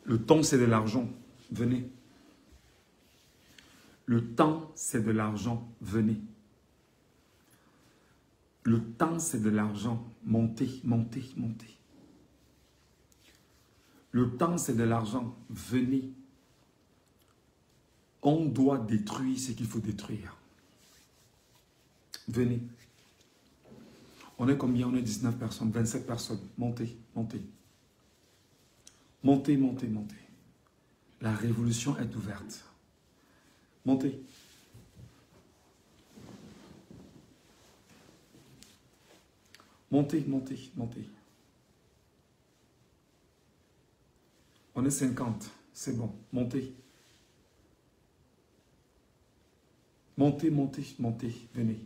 Le temps, c'est de l'argent. Venez. Le temps, c'est de l'argent. Venez. Le temps, c'est de l'argent. Montez, montez, montez. Le temps, c'est de l'argent. Venez. On doit détruire ce qu'il faut détruire. Venez. On est combien? On est 19 personnes, 27 personnes. Montez, montez. Montez, montez, montez. La révolution est ouverte. Montez. Montez, montez, montez. On est 50. C'est bon. Montez. Montez, montez, montez. Venez.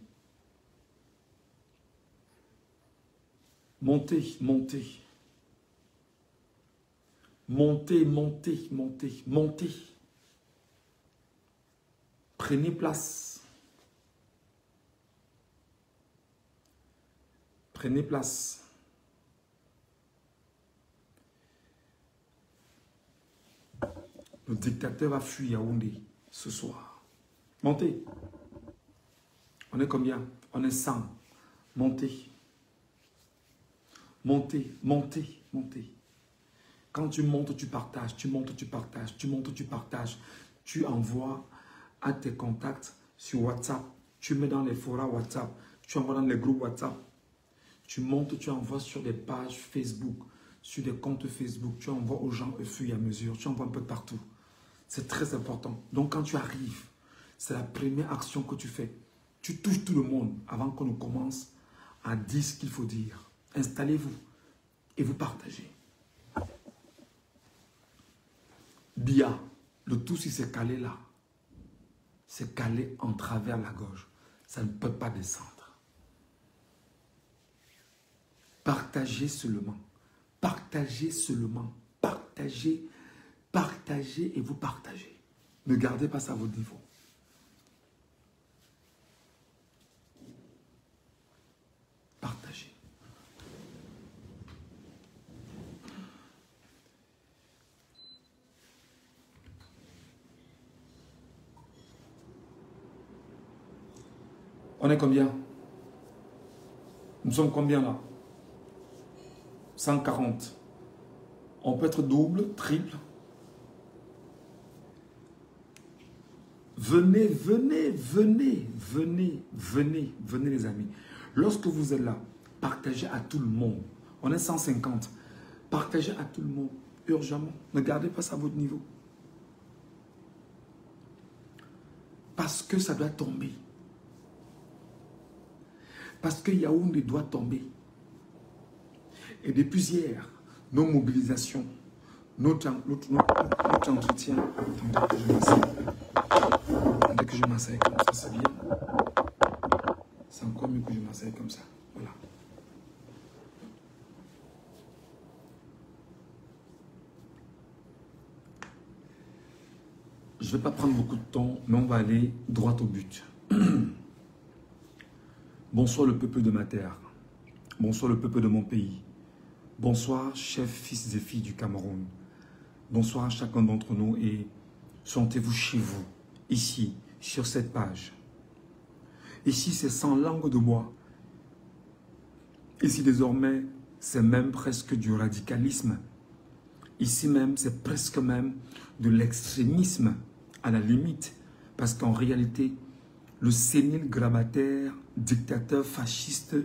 Montez, montez. Montez, montez, montez, montez. Prenez place. Prenez place. Le dictateur va fuir Yaoundé ce soir. Montez. On est combien? On est 100. Montez. Montez, montez, montez. Quand tu montes, tu partages, tu montes, tu partages, tu montes, tu partages. Tu envoies à tes contacts sur WhatsApp. Tu mets dans les forums WhatsApp. Tu envoies dans les groupes WhatsApp. Tu montes, tu envoies sur des pages Facebook, sur des comptes Facebook. Tu envoies aux gens au fur et à mesure. Tu envoies un peu partout. C'est très important. Donc quand tu arrives, c'est la première action que tu fais. Tu touches tout le monde avant qu'on ne commence à dire ce qu'il faut dire. Installez-vous et vous partagez. Bia, le tout si c'est calé là. C'est calé en travers la gorge. Ça ne peut pas descendre. Partagez seulement. Partagez seulement. Partagez, partagez et vous partagez. Ne gardez pas ça à votre niveau. Partagez. On est combien? Nous sommes combien là? 140. On peut être double, triple. Venez, venez, venez, venez, venez, venez les amis. Lorsque vous êtes là, partagez à tout le monde. On est 150. Partagez à tout le monde, urgemment. Ne gardez pas ça à votre niveau. Parce que ça doit tomber. Parce que Yaoundé doit tomber. Et depuis hier, nos mobilisations, notre entretien, attendez que je m'asseye comme ça, c'est bien. C'est encore mieux que je m'asseye comme ça. Voilà. Je ne vais pas prendre beaucoup de temps, mais on va aller droit au but. Bonsoir le peuple de ma terre. Bonsoir le peuple de mon pays. Bonsoir chefs, fils et filles du Cameroun. Bonsoir à chacun d'entre nous et sentez-vous chez vous, ici, sur cette page. Ici, c'est sans langue de bois. Ici, désormais, c'est même presque du radicalisme. Ici même, c'est presque même de l'extrémisme à la limite. Parce qu'en réalité, le sénile grabataire, dictateur fasciste,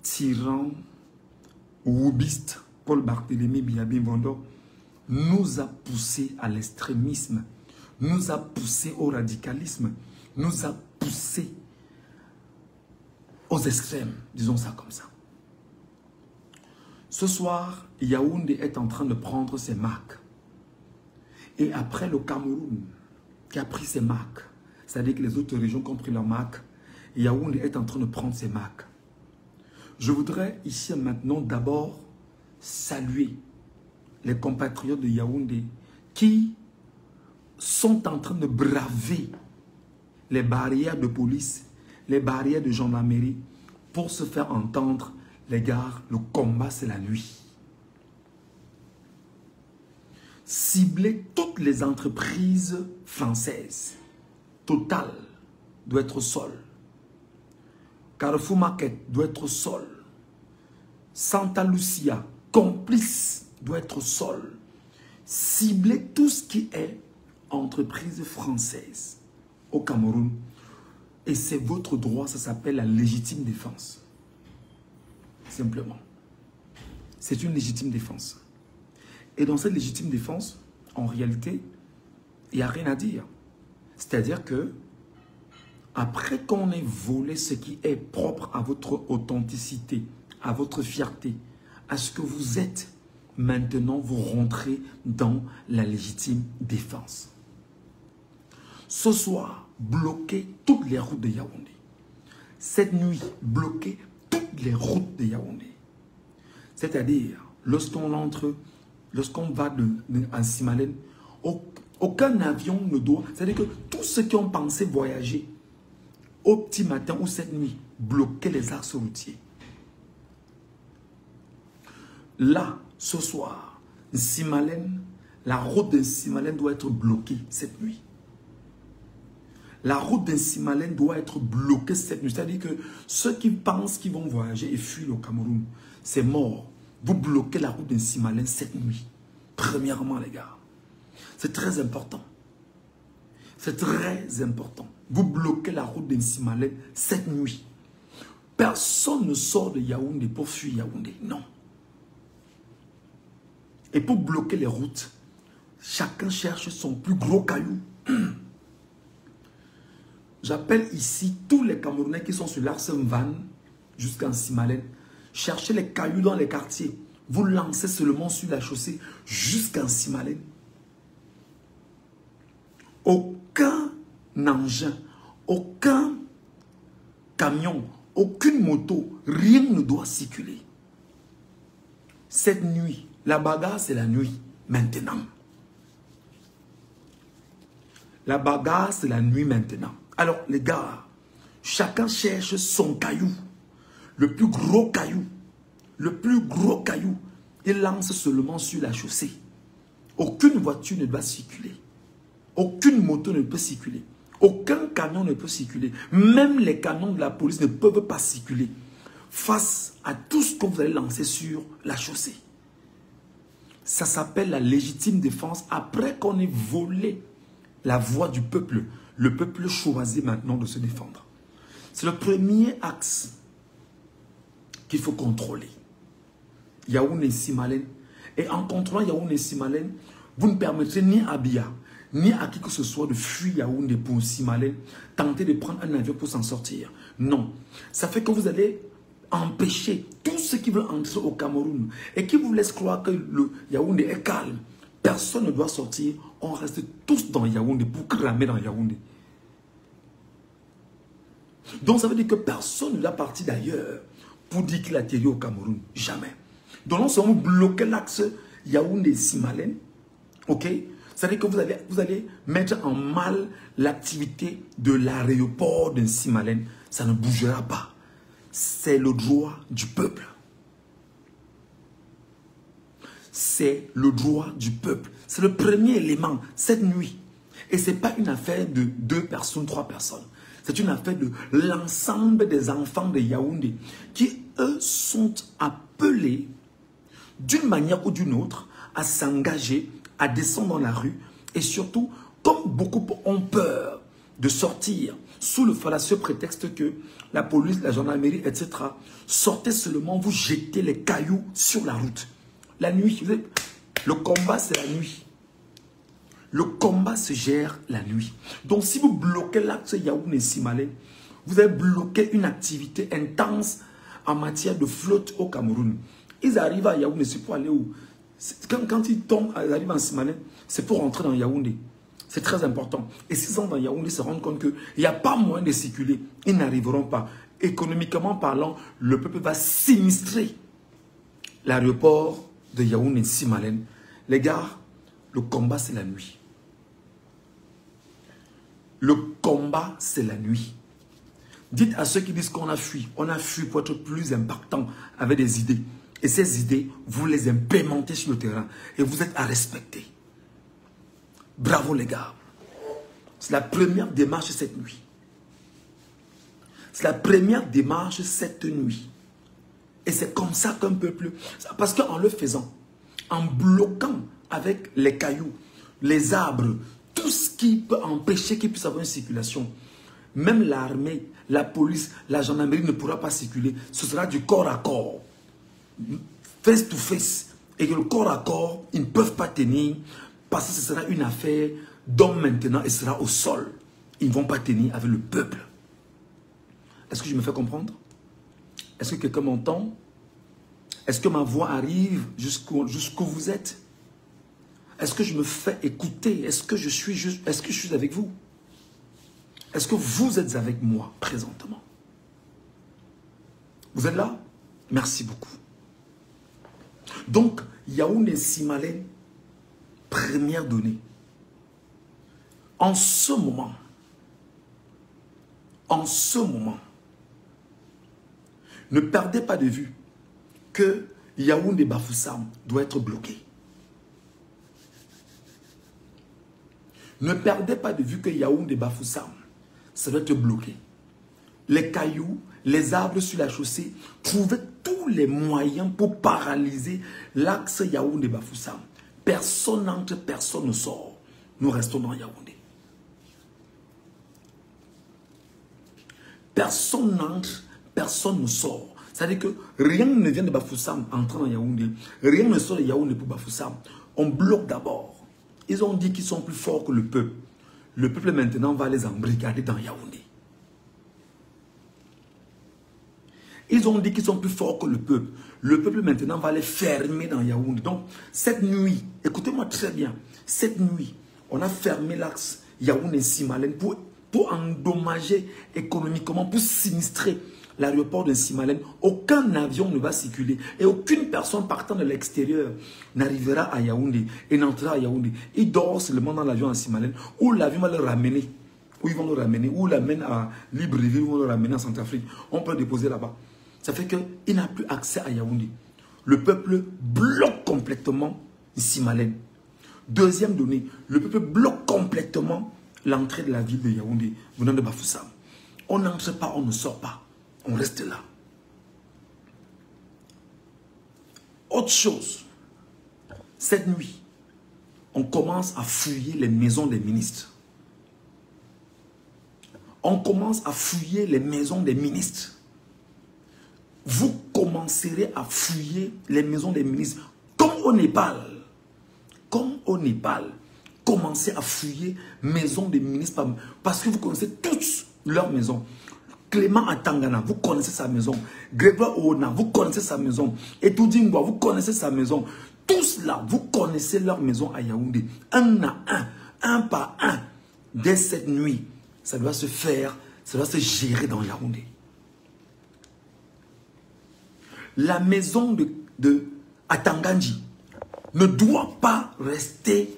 tyran, woubiste, Paul Barthélémy Biabi Bondo, nous a poussé à l'extrémisme, nous a poussé au radicalisme, nous a poussé aux extrêmes, disons ça comme ça. Ce soir, Yaoundé est en train de prendre ses marques. Et après le Cameroun, qui a pris ses marques, c'est-à-dire que les autres régions qui ont pris leurs marques, Yaoundé est en train de prendre ses marques. Je voudrais ici maintenant d'abord saluer les compatriotes de Yaoundé qui sont en train de braver les barrières de police, les barrières de gendarmerie pour se faire entendre. Les gars, le combat c'est la nuit. Ciblez toutes les entreprises françaises. Total doit être au sol. Carrefour Market doit être au sol. Santa Lucia, Complice doit être au sol. Ciblez tout ce qui est entreprise française au Cameroun. Et c'est votre droit, ça s'appelle la légitime défense. Simplement. C'est une légitime défense. Et dans cette légitime défense, en réalité, il n'y a rien à dire. C'est-à-dire que, après qu'on ait volé ce qui est propre à votre authenticité, à votre fierté, à ce que vous êtes, maintenant vous rentrez dans la légitime défense. Ce soir, bloquez toutes les routes de Yaoundé. Cette nuit, bloquez toutes les routes de Yaoundé. C'est-à-dire, lorsqu'on entre, lorsqu'on va à Simalène, aucun avion ne doit... C'est-à-dire que tous ceux qui ont pensé voyager au petit matin ou cette nuit, bloquez les axes routiers. Là, ce soir, Simalène, la route de Simalène doit être bloquée cette nuit. La route de Simalène doit être bloquée cette nuit. C'est-à-dire que ceux qui pensent qu'ils vont voyager et fuir au Cameroun, c'est mort. Vous bloquez la route de Simalène cette nuit. Premièrement, les gars. C'est très important. C'est très important. Vous bloquez la route de Simalène cette nuit. Personne ne sort de Yaoundé pour fuir Yaoundé. Non. Et pour bloquer les routes, chacun cherche son plus gros caillou. J'appelle ici tous les Camerounais qui sont sur l'Axe Van jusqu'en Simalène. Cherchez les cailloux dans les quartiers. Vous lancez seulement sur la chaussée jusqu'en Simalène. Aucun engin, aucun camion, aucune moto, rien ne doit circuler. Cette nuit, la bagarre c'est la nuit, maintenant. La bagarre c'est la nuit maintenant. Alors les gars, chacun cherche son caillou. Le plus gros caillou. Le plus gros caillou. Il lance seulement sur la chaussée. Aucune voiture ne doit circuler. Aucune moto ne peut circuler. Aucun camion ne peut circuler. Même les camions de la police ne peuvent pas circuler face à tout ce que vous allez lancer sur la chaussée. Ça s'appelle la légitime défense après qu'on ait volé la voix du peuple. Le peuple choisit maintenant de se défendre. C'est le premier axe qu'il faut contrôler. Yaoundé et Simalène. Et en contrôlant Yaoundé et Simalène, vous ne permettrez ni à Bia, ni à qui que ce soit de fuir Yaoundé pour Simalène, tenter de prendre un avion pour s'en sortir. Non. Ça fait que vous allez empêcher tous ceux qui veulent entrer au Cameroun et qui vous laissent croire que le Yaoundé est calme. Personne ne doit sortir. On reste tous dans Yaoundé pour cramer dans Yaoundé. Donc ça veut dire que personne ne doit partir d'ailleurs pour dire qu'il a atterri au Cameroun. Jamais. Donc nous sommes bloqués l'axe Yaoundé-Simalène. Ok? C'est-à-dire que vous allez mettre en mal l'activité de l'aéroport de Simalène. Ça ne bougera pas. C'est le droit du peuple. C'est le droit du peuple. C'est le premier élément cette nuit. Et ce n'est pas une affaire de 2 personnes, 3 personnes. C'est une affaire de l'ensemble des enfants de Yaoundé qui, eux, sont appelés d'une manière ou d'une autre à s'engager, à descendre dans la rue. Et surtout, comme beaucoup ont peur de sortir sous le fallacieux prétexte que la police, la gendarmerie, etc. sortez seulement, vous jetez les cailloux sur la route. La nuit, le combat c'est la nuit. Le combat se gère la nuit. Donc si vous bloquez l'axe Yaoundé et Simalène, vous avez bloqué une activité intense en matière de flotte au Cameroun. Ils arrivent à Yaoundé, c'est pour aller où? Quand ils tombent, ils arrivent en Simalène, c'est pour rentrer dans Yaoundé. C'est très important. Et s'ils sont dans Yaoundé, ils se rendent compte qu'il n'y a pas moyen de circuler. Ils n'arriveront pas. Économiquement parlant, le peuple va sinistrer l'aéroport de Yaoundé et Simalène. Les gars, le combat c'est la nuit. Le combat c'est la nuit. Dites à ceux qui disent qu'on a fui pour être plus impactant avec des idées. Et ces idées, vous les implémentez sur le terrain et vous êtes à respecter. Bravo les gars. C'est la première démarche cette nuit. C'est la première démarche cette nuit. Et c'est comme ça qu'un peuple... Parce qu'en le faisant, en bloquant avec les cailloux, les arbres, tout ce qui peut empêcher qu'il puisse avoir une circulation, même l'armée, la police, la gendarmerie ne pourra pas circuler. Ce sera du corps à corps. Face to face. Et que le corps à corps, ils ne peuvent pas tenir parce que ce sera une affaire d'homme maintenant et sera au sol. Ils ne vont pas tenir avec le peuple. Est-ce que je me fais comprendre? Est-ce que quelqu'un m'entend? Est-ce que ma voix arrive jusqu'où vous êtes? Est-ce que je me fais écouter? Est-ce que je suis avec vous? Est-ce que vous êtes avec moi présentement? Vous êtes là? Merci beaucoup. Donc, Yaoundé-Simalène, première donnée. En ce moment, ne perdez pas de vue que Yaoundé-Bafoussam doit être bloqué. Ne perdez pas de vue que Yaoundé-Bafoussam, ça doit être bloqué. Les cailloux, les arbres sur la chaussée, trouvez tous les moyens pour paralyser l'axe Yaoundé-Bafoussam. Personne n'entre, personne ne sort. Nous restons dans Yaoundé. Personne n'entre, personne ne sort. C'est-à-dire que rien ne vient de Bafoussam entrant dans Yaoundé. Rien ne sort de Yaoundé pour Bafoussam. On bloque d'abord. Ils ont dit qu'ils sont plus forts que le peuple. Le peuple maintenant va les embrigader dans Yaoundé. Ils ont dit qu'ils sont plus forts que le peuple. Le peuple maintenant va les fermer dans Yaoundé. Donc, cette nuit, écoutez-moi très bien, cette nuit, on a fermé l'axe Yaoundé-Simalène pour endommager économiquement, pour sinistrer l'aéroport de Simalène. Aucun avion ne va circuler et aucune personne partant de l'extérieur n'arrivera à Yaoundé et n'entrera à Yaoundé. Il dort seulement dans l'avion à Simalène où l'avion va le ramener, où ils vont le ramener, où l'amène à Libreville, où ils vont le ramener en Centrafrique. On peut le déposer là-bas. Ça fait qu'il n'a plus accès à Yaoundé. Le peuple bloque complètement Simalène. Deuxième donnée, le peuple bloque complètement l'entrée de la ville de Yaoundé venant de Bafoussam. On n'entre pas, on ne sort pas. On reste là. Autre chose, cette nuit, on commence à fouiller les maisons des ministres. On commence à fouiller les maisons des ministres. Vous commencerez à fouiller les maisons des ministres. Comme au Népal. Comme au Népal. Commencez à fouiller maisons des ministres. Parce que vous connaissez tous leurs maisons. Clément Atangana, vous connaissez sa maison. Grégoire Oona, vous connaissez sa maison. Etoudingwa, vous connaissez sa maison. Tous là, vous connaissez leur maison à Yaoundé. Un à un par un. Dès cette nuit, ça doit se faire, ça doit se gérer dans Yaoundé. La maison de Atanganji ne doit pas rester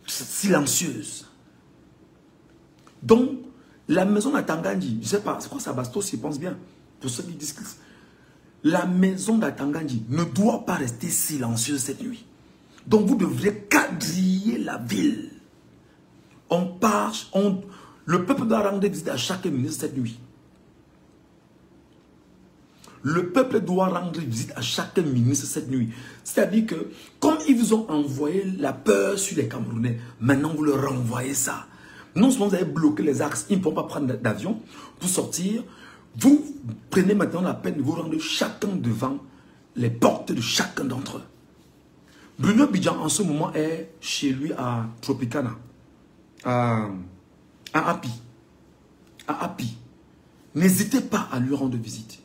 silencieuse. Donc, la maison d'Atanganji, je ne sais pas, c'est quoi ça, Bastos, je pense bien, pour ceux qui disent que la maison d'Atanganji ne doit pas rester silencieuse cette nuit. Donc, vous devriez quadriller la ville. Le peuple doit rendre visite à chaque ministre cette nuit. Le peuple doit rendre visite à chaque ministre cette nuit. C'est-à-dire que, comme ils vous ont envoyé la peur sur les Camerounais, maintenant vous leur renvoyez ça. Non seulement vous avez bloqué les axes, ils ne pourront pas prendre d'avion pour sortir. Vous prenez maintenant la peine de vous rendre chacun devant les portes de chacun d'entre eux. Bruno Bidjan en ce moment est chez lui à Tropicana, à Api. À Api. N'hésitez pas à lui rendre visite.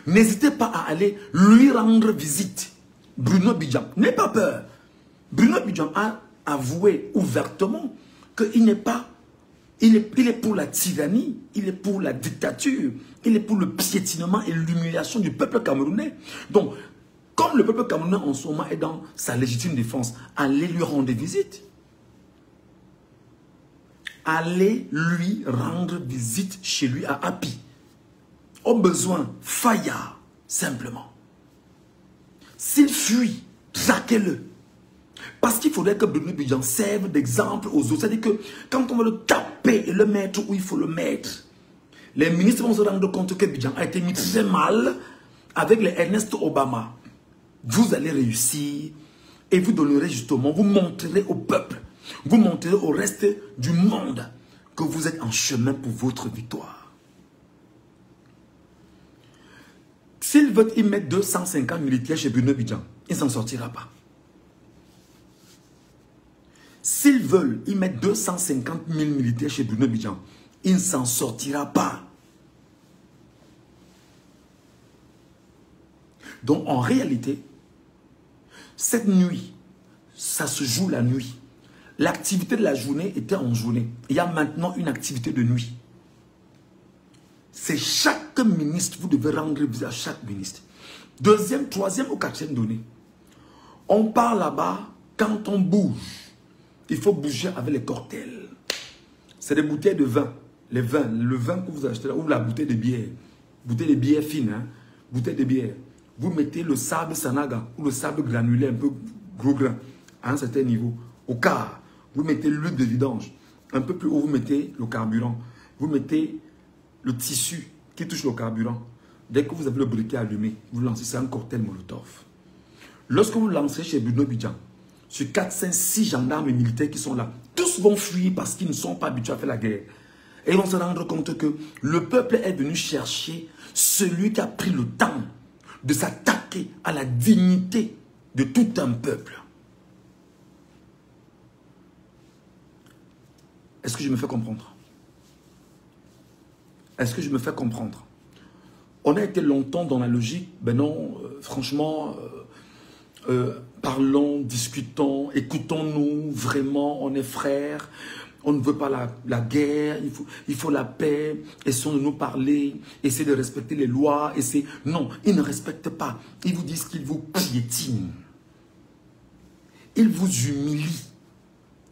N'hésitez pas à aller lui rendre visite. Bruno Bidjan, n'ayez pas peur. Bruno Bidjan a avoué ouvertement qu'il n'est pas, il est pour la tyrannie, il est pour la dictature, il est pour le piétinement et l'humiliation du peuple camerounais. Donc, comme le peuple camerounais en ce moment est dans sa légitime défense, allez lui rendre visite. Allez lui rendre visite chez lui à Api. Au besoin, Faya, simplement. S'il fuit, traquez-le. Parce qu'il faudrait que Bruno Bidjan serve d'exemple aux autres. C'est-à-dire que quand on va le taper et le mettre où il faut le mettre, les ministres vont se rendre compte que Bidjan a été mis très mal avec les Ernest Obama. Vous allez réussir et vous donnerez justement, vous montrerez au peuple, vous montrerez au reste du monde que vous êtes en chemin pour votre victoire. S'ils veulent y mettre 250 militaires chez Bruno Bidjan, il ne s'en sortira pas. S'ils veulent y mettre 250 000 militaires chez Bruno Bidjan, il ne s'en sortira pas. Donc en réalité, cette nuit, ça se joue la nuit. L'activité de la journée était en journée. Il y a maintenant une activité de nuit. C'est chaque ministre, vous devez rendre visite à chaque ministre. Deuxième, troisième ou quatrième donnée. On part là-bas, quand on bouge, il faut bouger avec les cocktails. C'est des bouteilles de vin. Les vins, le vin que vous achetez là, ou la bouteille de bière. Bouteille de bière fine, hein? Bouteille de bière. Vous mettez le sable Sanaga ou le sable granulé un peu gros grain à un certain niveau. Au quart, vous mettez l'huile de vidange. Un peu plus haut, vous mettez le carburant. Vous mettez le tissu qui touche le carburant. Dès que vous avez le briquet allumé, vous lancez, c'est un cocktail Molotov. Lorsque vous lancez chez Bruno Bidjan, sur 4, 5, 6 gendarmes et militaires qui sont là, tous vont fuir parce qu'ils ne sont pas habitués à faire la guerre. Et ils vont se rendre compte que le peuple est venu chercher celui qui a pris le temps de s'attaquer à la dignité de tout un peuple. Est-ce que je me fais comprendre? Est-ce que je me fais comprendre? On a été longtemps dans la logique, ben non, franchement, parlons, discutons, écoutons-nous, vraiment, on est frères, on ne veut pas la guerre, il faut la paix, essayons de nous parler, essayez de respecter les lois, non, ils ne respectent pas, ils vous disent qu'ils vous piétinent, ils vous humilient,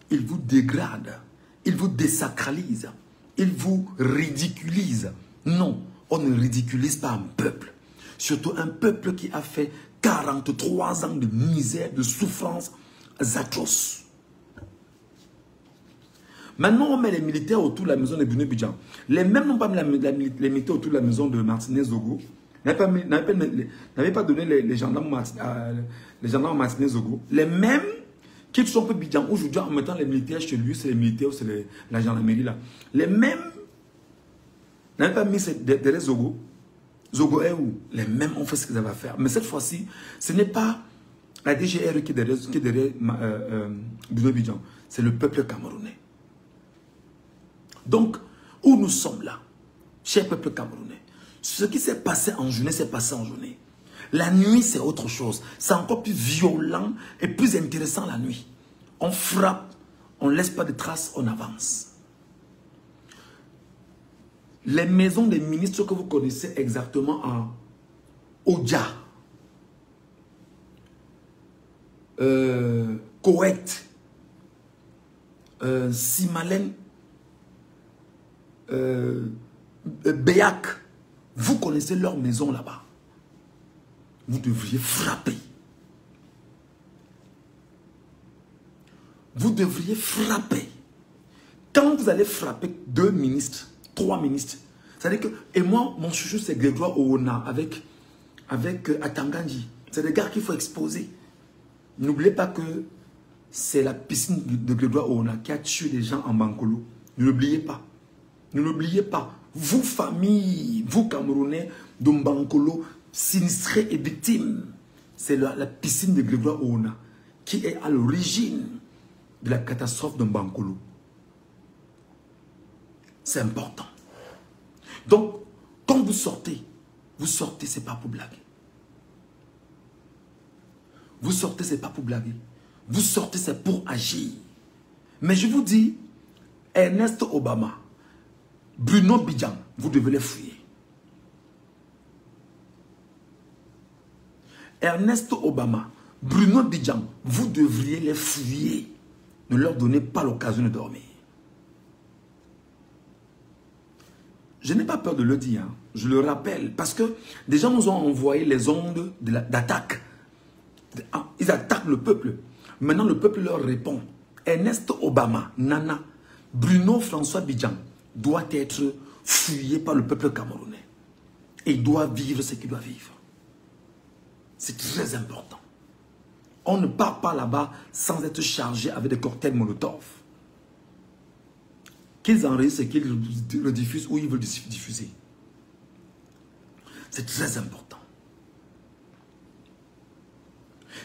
ils vous dégradent, ils vous désacralisent, ils vous ridiculisent. Non, on ne ridiculise pas un peuple, surtout un peuple qui a fait 43 ans de misère, de souffrance atroces. Maintenant, on met les militaires autour de la maison de Bruno Bidjan. Les mêmes n'ont pas mis les militaires autour de la maison de Martinez Zogo. N'avaient pas donné les gendarmes Martinez Zogo. Les mêmes qui sont peu Bidjan aujourd'hui en mettant les militaires chez lui, c'est les militaires ou c'est la gendarmerie là. Les mêmes n'avaient pas mis derrière Zogo. Zogo est où? Les mêmes ont fait ce qu'ils avaient à faire. Mais cette fois-ci, ce n'est pas la DGR qui est derrière Bruno Bidjan. C'est le peuple camerounais. Donc, où nous sommes là, cher peuple camerounais, ce qui s'est passé en journée, s'est passé en journée. La nuit, c'est autre chose. C'est encore plus violent et plus intéressant la nuit. On frappe, on ne laisse pas de traces, on avance. Les maisons des ministres que vous connaissez exactement en Odia, Koweït, Simalen, Béac, vous connaissez leurs maisons là-bas. Vous devriez frapper. Vous devriez frapper. Quand vous allez frapper 2 ministres, 3 ministres, c'est-à-dire que, et moi, mon chouchou, c'est Grégoire Oona avec Atangandji. C'est des gars qu'il faut exposer. N'oubliez pas que c'est la piscine de Grégoire Oona qui a tué des gens en Bankolo. Ne l'oubliez pas. Ne l'oubliez pas. Vous, famille, vous, Camerounais, de Bankolo, sinistrés et victimes, c'est la piscine de Grégoire Oona qui est à l'origine de la catastrophe de Bankolo. C'est important. Donc, quand vous sortez, c'est pas pour blaguer. Vous sortez, c'est pas pour blaguer. Vous sortez, c'est pour agir. Mais je vous dis, Ernest Obama, Bruno Bidjan, vous devez les fouiller. Ernest Obama, Bruno Bidjan, vous devriez les fouiller. Ne leur donnez pas l'occasion de dormir. Je n'ai pas peur de le dire, hein. Je le rappelle, parce que des gens nous ont envoyé les ondes d'attaque. Ils attaquent le peuple. Maintenant, le peuple leur répond. Ernest Obama, Nana, Bruno François Bidjan doit être fouillé par le peuple camerounais. Et il doit vivre ce qu'il doit vivre. C'est très important. On ne part pas là-bas sans être chargé avec des cocktails Molotov. Qu'ils enregistrent et qu'ils le diffusent où ils veulent diffuser. C'est très important.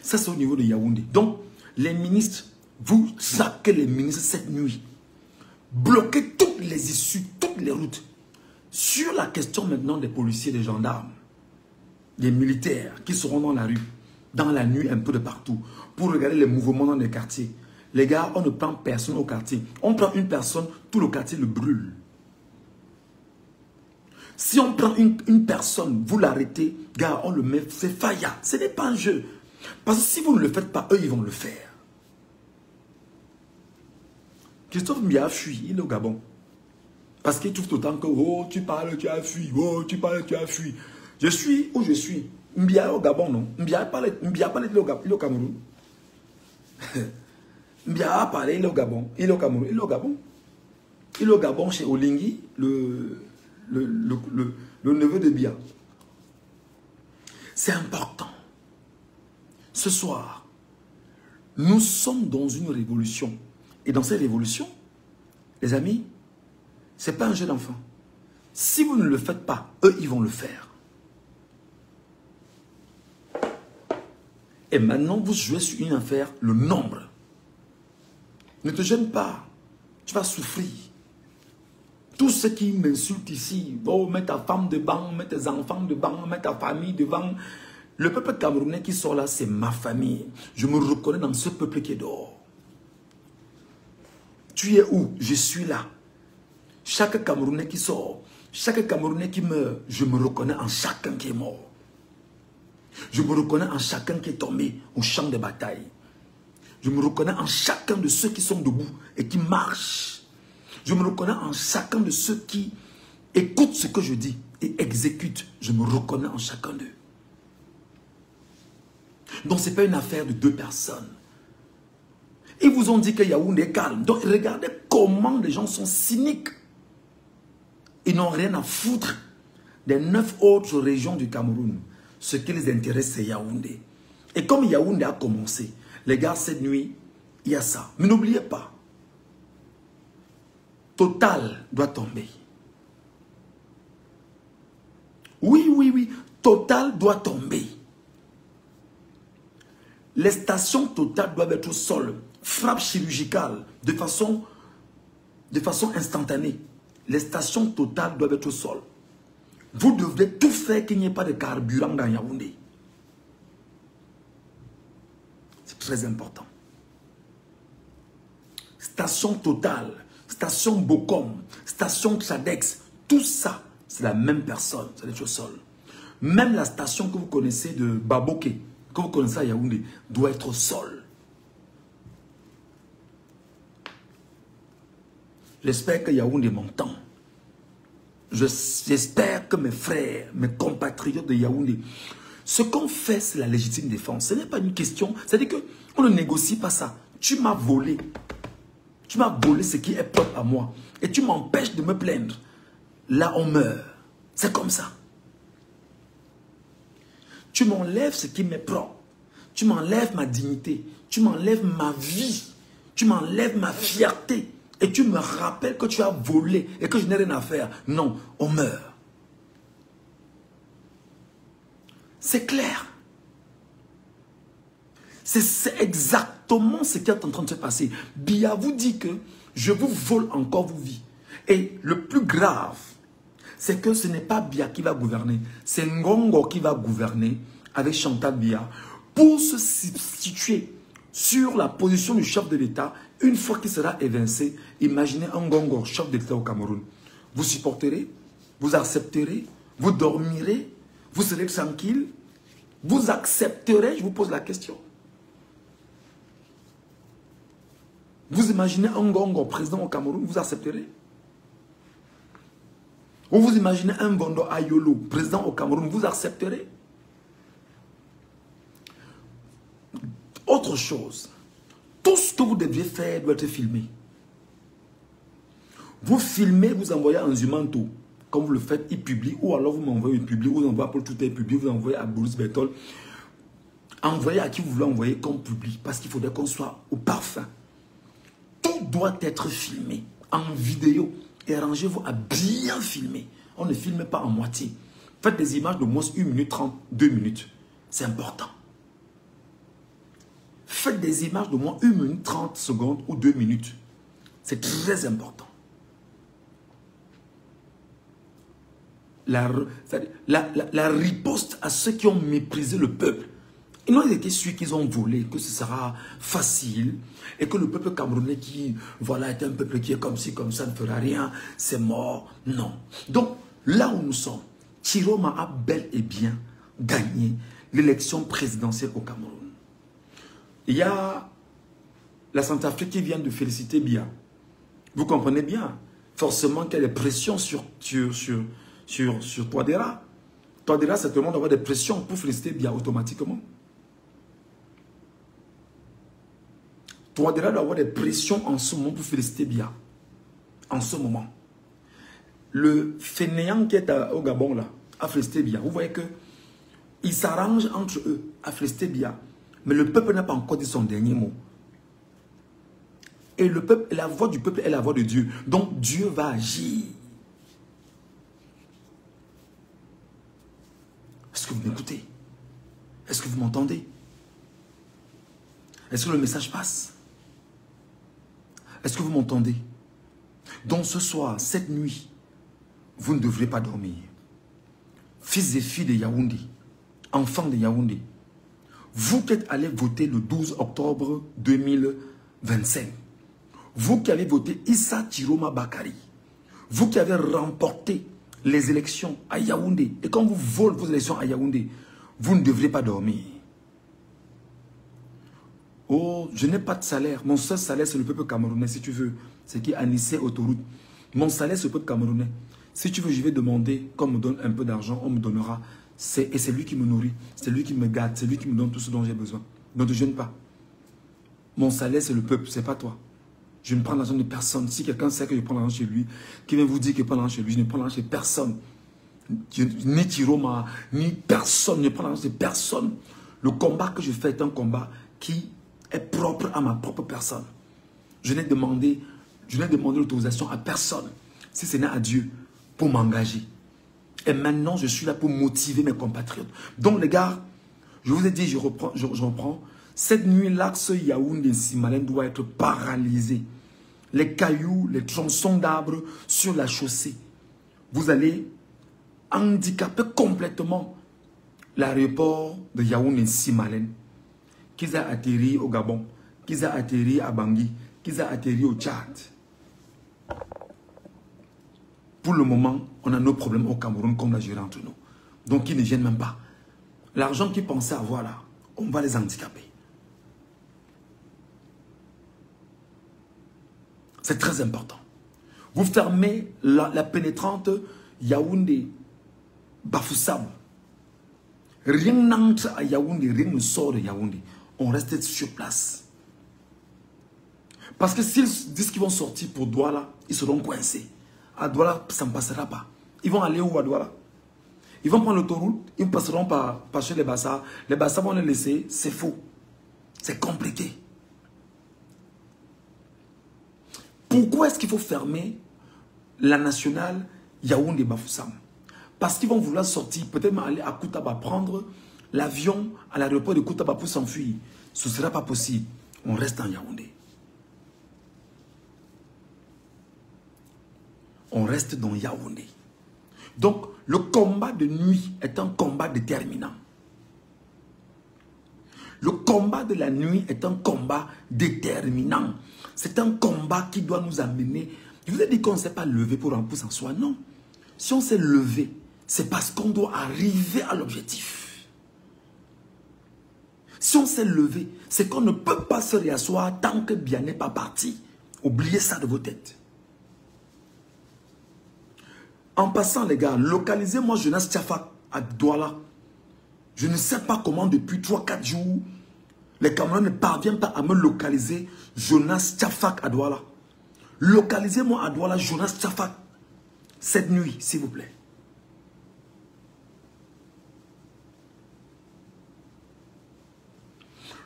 Ça, c'est au niveau de Yaoundé. Donc, les ministres, vous traquez les ministres cette nuit. Bloquez toutes les issues, toutes les routes. Sur la question maintenant des policiers, des gendarmes, des militaires qui seront dans la rue, dans la nuit, un peu de partout, pour regarder les mouvements dans les quartiers. Les gars, on ne prend personne au quartier. On prend une personne, tout le quartier le brûle. Si on prend une personne, vous l'arrêtez, gars, on le met, c'est faillat. Ce n'est pas un jeu. Parce que si vous ne le faites pas, eux, ils vont le faire. Christophe Mbia a fui, il est au Gabon. Parce qu'il trouve tout le temps que, oh, tu parles, tu as fui, oh, tu parles, tu as fui. Je suis où je suis. Mbia est au Gabon, non? Mbia a parlé, il est au Cameroun. Mbia a parlé, il est au Gabon. Il est au Cameroun, il est au Gabon. Il est au Gabon chez Olingui, le neveu de Bia. C'est important. Ce soir, nous sommes dans une révolution. Et dans cette révolution, les amis, ce n'est pas un jeu d'enfant. Si vous ne le faites pas, eux, ils vont le faire. Et maintenant, vous jouez sur une affaire, le nombre. Ne te gêne pas. Tu vas souffrir. Tous ceux qui m'insultent ici, oh, mets ta femme devant, mets tes enfants devant, mets ta famille devant. Le peuple camerounais qui sort là, c'est ma famille. Je me reconnais dans ce peuple qui est dehors. Tu es où? Je suis là. Chaque Camerounais qui sort, chaque Camerounais qui meurt, je me reconnais en chacun qui est mort. Je me reconnais en chacun qui est tombé au champ de bataille. Je me reconnais en chacun de ceux qui sont debout et qui marchent. Je me reconnais en chacun de ceux qui écoutent ce que je dis et exécutent. Je me reconnais en chacun d'eux. Donc ce n'est pas une affaire de deux personnes. Ils vous ont dit que Yaoundé est calme. Donc regardez comment les gens sont cyniques. Ils n'ont rien à foutre des 9 autres régions du Cameroun. Ce qui les intéresse, c'est Yaoundé. Et comme Yaoundé a commencé, les gars, cette nuit, il y a ça. Mais n'oubliez pas, Total doit tomber. Oui, oui, oui, Total doit tomber. Les stations Total doivent être au sol. Frappe chirurgicale, de façon instantanée. Les stations Total doivent être au sol. Vous devrez tout faire qu'il n'y ait pas de carburant dans Yaoundé. C'est très important. Station Total, station Bokom, station Tradex, tout ça, c'est la même personne, c'est être au sol. Même la station que vous connaissez de Baboké, que vous connaissez à Yaoundé, doit être au sol. J'espère que Yaoundé m'entend. J'espère que mes frères, mes compatriotes de Yaoundé, ce qu'on fait, c'est la légitime défense. Ce n'est pas une question. C'est-à-dire qu'on ne négocie pas ça. Tu m'as volé. Tu m'as volé ce qui est propre à moi. Et tu m'empêches de me plaindre. Là, on meurt. C'est comme ça. Tu m'enlèves ce qui m'est propre. Tu m'enlèves ma dignité. Tu m'enlèves ma vie. Tu m'enlèves ma fierté. Et tu me rappelles que tu as volé et que je n'ai rien à faire. Non, on meurt. C'est clair. C'est exactement ce qui est en train de se passer. Bia vous dit que je vous vole encore vos vies. Et le plus grave, c'est que ce n'est pas Bia qui va gouverner. C'est Ngongo qui va gouverner avec Chantal Bia pour se situer sur la position du chef de l'État. Une fois qu'il sera évincé, imaginez un Ngongo, chef de l'État au Cameroun. Vous supporterez, vous accepterez, vous dormirez, vous serez tranquille, vous accepterez, je vous pose la question. Vous imaginez un Ngongo président au Cameroun, vous accepterez? Ou vous imaginez un Bondo Ayolo président au Cameroun, vous accepterez? Autre chose, Tout ce que vous deviez faire doit être filmé. Vous filmez, vous envoyez en Zumanto. Quand vous le faites, il publie. Ou alors vous m'envoyez une publie, vous envoyez pour tout est publié, vous envoyez à Boris Bertol. Envoyez à qui vous voulez envoyer comme publie. Parce qu'il faudrait qu'on soit au parfum. Tout doit être filmé en vidéo. Et arrangez-vous à bien filmer. On ne filme pas en moitié. Faites des images de moins 1 minute 30, 2 minutes. C'est important. Faites des images de moins 1 minute 30 secondes ou 2 minutes. C'est très important. La riposte à ceux qui ont méprisé le peuple. Ils n'ont été sûrs qu'ils ont volé, que ce sera facile et que le peuple camerounais qui, voilà, est un peuple qui est comme ci, comme ça, ne fera rien, c'est mort. Non. Donc, là où nous sommes, Chiroma a bel et bien gagné l'élection présidentielle au Cameroun. Il y a la Centrafrique qui vient de féliciter Biya. Vous comprenez bien, forcément qu'il y a des pressions sur Touadéra. Touadéra, c'est tout le monde avoir des pressions pour féliciter Biya automatiquement. Touadéra doit avoir des pressions en ce moment pour féliciter Biya. En ce moment. Le fainéant qui est au Gabon là, a félicité Biya. Vous voyez que ils s'arrangent entre eux à féliciter Biya. Mais le peuple n'a pas encore dit son dernier mot. Et le peuple, la voix du peuple est la voix de Dieu. Donc Dieu va agir. Est-ce que vous m'écoutez? Est-ce que vous m'entendez? Est-ce que le message passe? Est-ce que vous m'entendez? Donc ce soir, cette nuit, vous ne devrez pas dormir. Fils et filles de Yaoundé, enfants de Yaoundé, vous qui êtes allés voter le 12 octobre 2025, vous qui avez voté Issa Chiroma Bakari, vous qui avez remporté les élections à Yaoundé, et quand vous volez vos élections à Yaoundé, vous ne devrez pas dormir. Oh, je n'ai pas de salaire. Mon seul salaire, c'est le peuple camerounais, si tu veux. C'est qui Anissé Autoroute. Mon salaire, c'est le peuple camerounais. Si tu veux, je vais demander qu'on me donne un peu d'argent, on me donnera. Et c'est lui qui me nourrit, c'est lui qui me garde, c'est lui qui me donne tout ce dont j'ai besoin. Ne te gêne pas. Mon salaire, c'est le peuple, c'est pas toi. Je ne prends l'argent de personne. Si quelqu'un sait que je prends l'argent chez lui, qui vient vous dire que je prends l'argent chez lui, je ne prends l'argent chez personne. Ni Chiroma, ni personne, je ne prends l'argent chez personne. Le combat que je fais est un combat qui est propre à ma propre personne. Je n'ai demandé l'autorisation à personne, si ce n'est à Dieu, pour m'engager. Et maintenant, je suis là pour motiver mes compatriotes. Donc les gars, je vous ai dit, je reprends. Cette nuit, l'axe Yaoundé-Simalène doit être paralysé. Les cailloux, les tronçons d'arbres sur la chaussée. Vous allez handicaper complètement l'aéroport de Yaoundé-Simalène. Qu'ils aient atterri au Gabon, qu'ils aient atterri à Bangui, qu'ils aient atterri au Tchad. Pour le moment, on a nos problèmes au Cameroun comme la géré entre nous. Donc, ils ne viennent même pas. L'argent qu'ils pensaient avoir là, on va les handicaper. C'est très important. Vous fermez la pénétrante Yaoundé-Bafoussam. Rien n'entre à Yaoundé, rien ne sort de Yaoundé. On reste sur place. Parce que s'ils disent qu'ils vont sortir pour Douala, ils seront coincés. À Douala, ça ne passera pas. Ils vont aller où à Douala? Ils vont prendre l'autoroute, ils passeront par chez les Bassa. Les Bassa vont les laisser, c'est faux. C'est compliqué. Pourquoi est-ce qu'il faut fermer la nationale Yaoundé-Bafoussam? Parce qu'ils vont vouloir sortir, peut-être aller à Koutaba, prendre l'avion à l'aéroport de Koutaba pour s'enfuir. Ce ne sera pas possible. On reste en Yaoundé. On reste dans Yaoundé. Donc, le combat de nuit est un combat déterminant. Le combat de la nuit est un combat déterminant. C'est un combat qui doit nous amener. Je vous ai dit qu'on ne s'est pas levé pour un pouce en soi. Non. Si on s'est levé, c'est parce qu'on doit arriver à l'objectif. Si on s'est levé, c'est qu'on ne peut pas se réasseoir tant que bien n'est pas parti. Oubliez ça de vos têtes. En passant, les gars, localisez-moi Jonas Tchafa à Douala. Je ne sais pas comment depuis 3-4 jours, Les Camerounais ne parviennent pas à me localiser Jonas Tchafak à Douala. Localisez-moi à Douala Jonas Tchafak cette nuit, s'il vous plaît.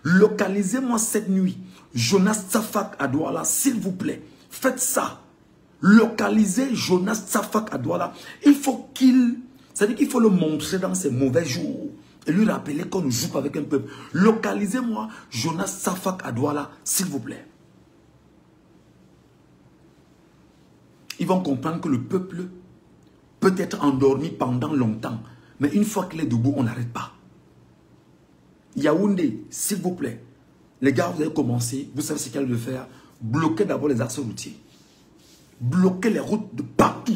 Localisez-moi cette nuit Jonas Tchafak à Douala, s'il vous plaît. Faites ça. Localisez Jonas Tchafak à Douala. Il faut qu'il... C'est-à-dire qu'il faut le montrer dans ses mauvais jours. Et lui rappeler qu'on ne joue pas avec un peuple. Localisez-moi Jonas Tchafak à Douala, s'il vous plaît. Ils vont comprendre que le peuple peut être endormi pendant longtemps. Mais une fois qu'il est debout, on n'arrête pas. Yaoundé, s'il vous plaît. Les gars, vous avez commencé. Vous savez ce qu'il y a de faire. Bloquez d'abord les axes routiers. Bloquez les routes de partout.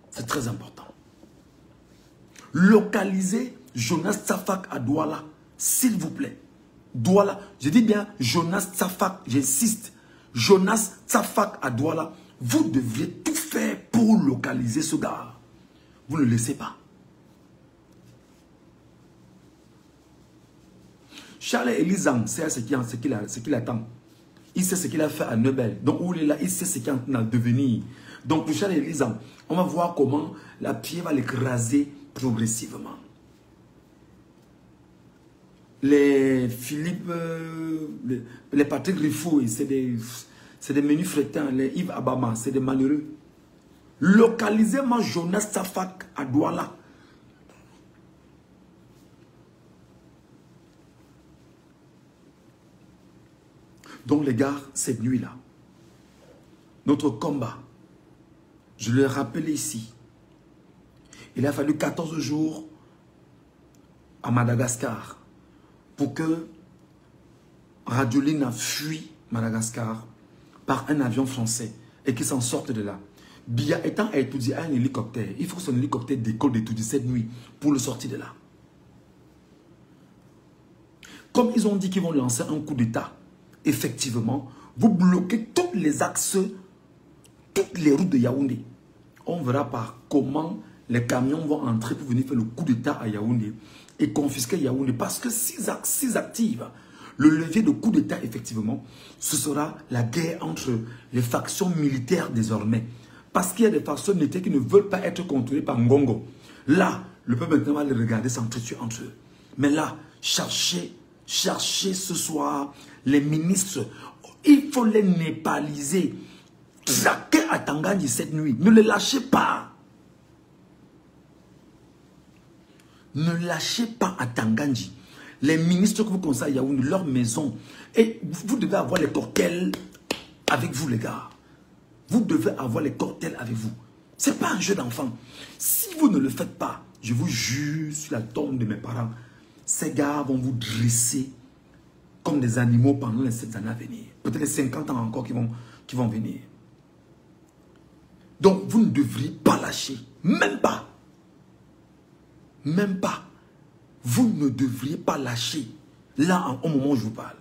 C'est très important. Localisez Jonas Tchafak à Douala, s'il vous plaît. Douala, je dis bien Jonas Tchafak, j'insiste. Jonas Tchafak à Douala, vous devriez tout faire pour localiser ce gars. Vous ne le laissez pas. Charles Elisang sait ce qu'il attend. Il sait ce qu'il a fait à Nebel. Donc, où il est là, il sait ce qu'il est en train de devenir. Donc, pour Charles Elisang, on va voir comment la pierre va l'écraser progressivement. Les Philippe, les Patrick Rifou, c'est des menus frétins. Les Yves Abama, c'est des malheureux. Localisez-moi Jonas Tchafak à Douala. Donc les gars, cette nuit-là, notre combat, je le rappelle ici, il a fallu 14 jours à Madagascar pour que Radioline a fui Madagascar par un avion français et qu'il s'en sorte de là. Biya étant à Etoudi à un hélicoptère, il faut que son hélicoptère décolle d'Etoudi cette nuit pour le sortir de là. Comme ils ont dit qu'ils vont lancer un coup d'État, effectivement, vous bloquez tous les axes, toutes les routes de Yaoundé. On verra par comment les camions vont entrer pour venir faire le coup d'État à Yaoundé et confisquer Yaoundé. Parce que s'ils activent le levier de coup d'État, effectivement, ce sera la guerre entre les factions militaires désormais. Parce qu'il y a des factions militaires qui ne veulent pas être contrôlées par Ngongo. Là, le peuple maintenant va les regarder s'entretuer entre eux. Mais là, cherchez ce soir les ministres. Il faut les népaliser. Traquez à Tangandji cette nuit. Ne les lâchez pas. Ne lâchez pas à Tangandji. Les ministres que vous conseillez à Yaoundé, leur maison. Et vous devez avoir les cocktails avec vous, les gars. Vous devez avoir les cocktails avec vous. Ce n'est pas un jeu d'enfant. Si vous ne le faites pas, je vous jure sur la tombe de mes parents, ces gars vont vous dresser comme des animaux pendant les 7 années à venir. Peut-être les 50 ans encore qui vont venir. Donc, vous ne devriez pas lâcher. Même pas. Même pas. Vous ne devriez pas lâcher. Là, au moment où je vous parle.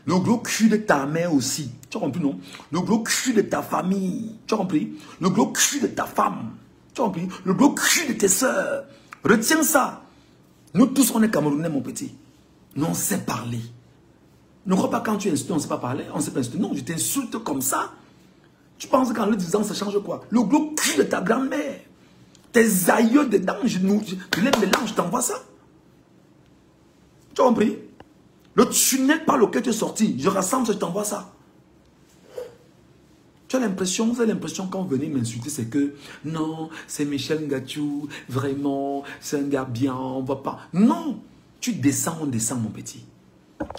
Le gros cul de ta mère aussi. Tu as compris, non? Le gros cul de ta famille. Tu as compris? Le gros cul de ta femme. Tu as compris? Le gros cul de tes soeurs. Retiens ça. Nous tous, on est Camerounais, mon petit. Nous, on sait parler. Ne crois pas quand tu insultes, on ne sait pas parler. On ne sait pas insulter. Non, je t'insulte comme ça. Tu penses qu'en le disant, ça change quoi? Le gros cul de ta grand-mère. Tes aïeux dedans, je les mélange, je t'envoie ça. Tu as compris? Le tunnel par lequel tu es sorti, je rassemble, je t'envoie ça. Tu as l'impression, vous avez l'impression quand vous venez m'insulter, c'est que non, c'est Michel Ngachou, vraiment, c'est un gars bien, on ne va pas. Non, tu descends, on descend, mon petit.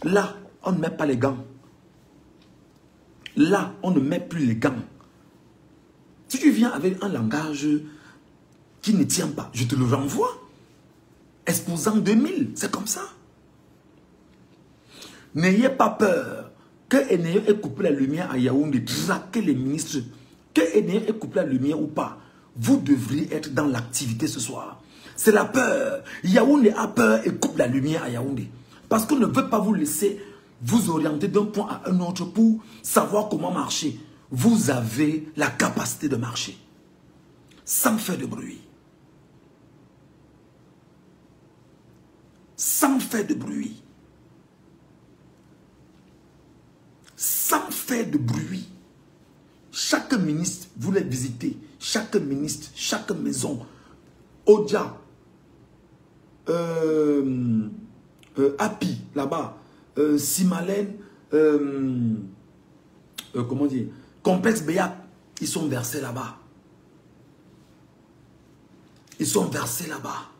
Là, on ne met pas les gants. Là, on ne met plus les gants. Si tu viens avec un langage qui ne tient pas, je te le renvoie. Exposant 2000, c'est comme ça. N'ayez pas peur que Eneo ait coupé la lumière à Yaoundé, traquer les ministres. Que Eneo ait coupé la lumière ou pas, vous devriez être dans l'activité ce soir. C'est la peur. Yaoundé a peur et coupe la lumière à Yaoundé. Parce qu'on ne veut pas vous laisser vous orienter d'un point à un autre pour savoir comment marcher. Vous avez la capacité de marcher. Sans faire de bruit. sans faire de bruit. Sans faire de bruit. Chaque ministre, vous les visitez. Chaque ministre, chaque maison. Odia, Happy, là-bas. Simalen, comment dire, Complexe Béat, ils sont versés là-bas. Ils sont versés là-bas.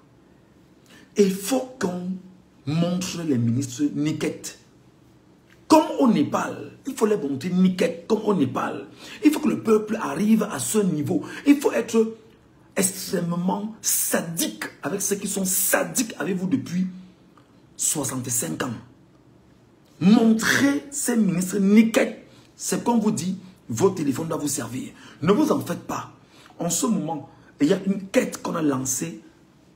Et il faut qu'on montre les ministres niquettes. Comme au Népal, il faut les montrer niquettes, comme au Népal. Il faut que le peuple arrive à ce niveau. Il faut être extrêmement sadique avec ceux qui sont sadiques avec vous depuis 65 ans. Montrez ces ministres niquettes. C'est comme vous dit, votre téléphone doit vous servir. Ne vous en faites pas. En ce moment, il y a une quête qu'on a lancée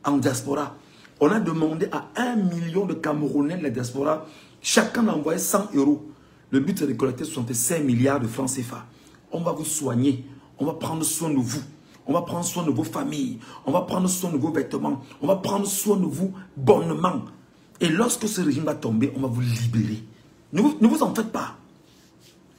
en diaspora. On a demandé à 1 million de Camerounais de la diaspora, chacun a envoyé 100 euros. Le but c'est de collecter 65 milliards de francs CFA. On va vous soigner, on va prendre soin de vous, on va prendre soin de vos familles, on va prendre soin de vos vêtements, on va prendre soin de vous bonnement. Et lorsque ce régime va tomber, on va vous libérer. Ne vous en faites pas.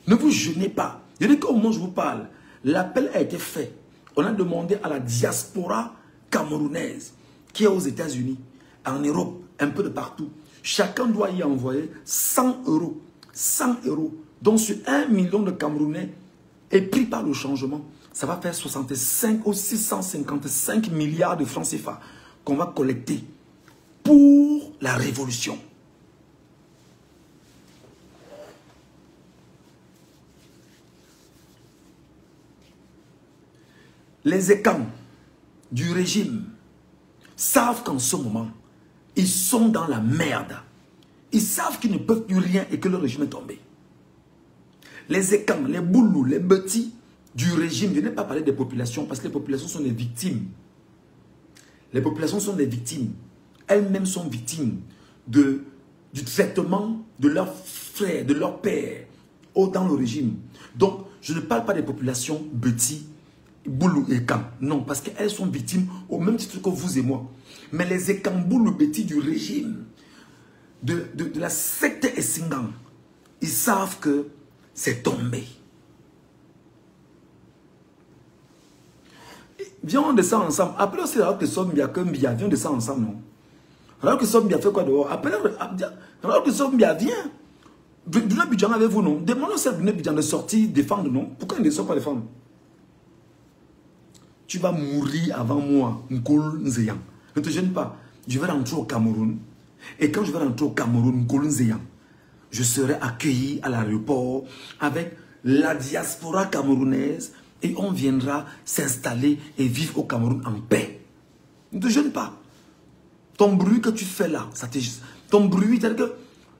Ne vous gênez pas. Je dis qu'au moment où je vous parle, l'appel a été fait. On a demandé à la diaspora camerounaise qui est aux États-Unis, en Europe, un peu de partout. Chacun doit y envoyer 100 euros. 100 euros. Donc sur 1 million de Camerounais et pris par le changement, ça va faire 65 ou 655 milliards de francs CFA qu'on va collecter pour la révolution. Les écans du régime savent qu'en ce moment, ils sont dans la merde. Ils savent qu'ils ne peuvent plus rien et que le régime est tombé. Les écans, les boulous, les petits du régime, je n'ai pas parlé des populations parce que les populations sont des victimes. Les populations sont des victimes. Elles-mêmes sont victimes du traitement de leurs frères, de leurs pères dans le régime. Donc, je ne parle pas des populations petits, boulou et Ekam. Non, parce qu'elles sont victimes au même titre que vous et moi. Mais les Ekam, boulou, petits du régime, de la secte Essingan, ils savent que c'est tombé. Viens, on descend ensemble. Après aussi, alors que Sombia, viens, on descend ensemble, non? Alors que Sombia fait quoi dehors? Après, alors que Sombia vient. Duna Bidjan avec vous, non? Demandons à Duna Bidjan de sortir, défendre, non? Pourquoi il ne sort pas défendre? Tu vas mourir avant moi, Nkol Nzeyang. Ne te gêne pas. Je vais rentrer au Cameroun. Et quand je vais rentrer au Cameroun, Nkol Nzeyang, je serai accueilli à l'aéroport avec la diaspora camerounaise et on viendra s'installer et vivre au Cameroun en paix. Ne te gêne pas. Ton bruit que tu fais là, ton bruit, c'est-à-dire que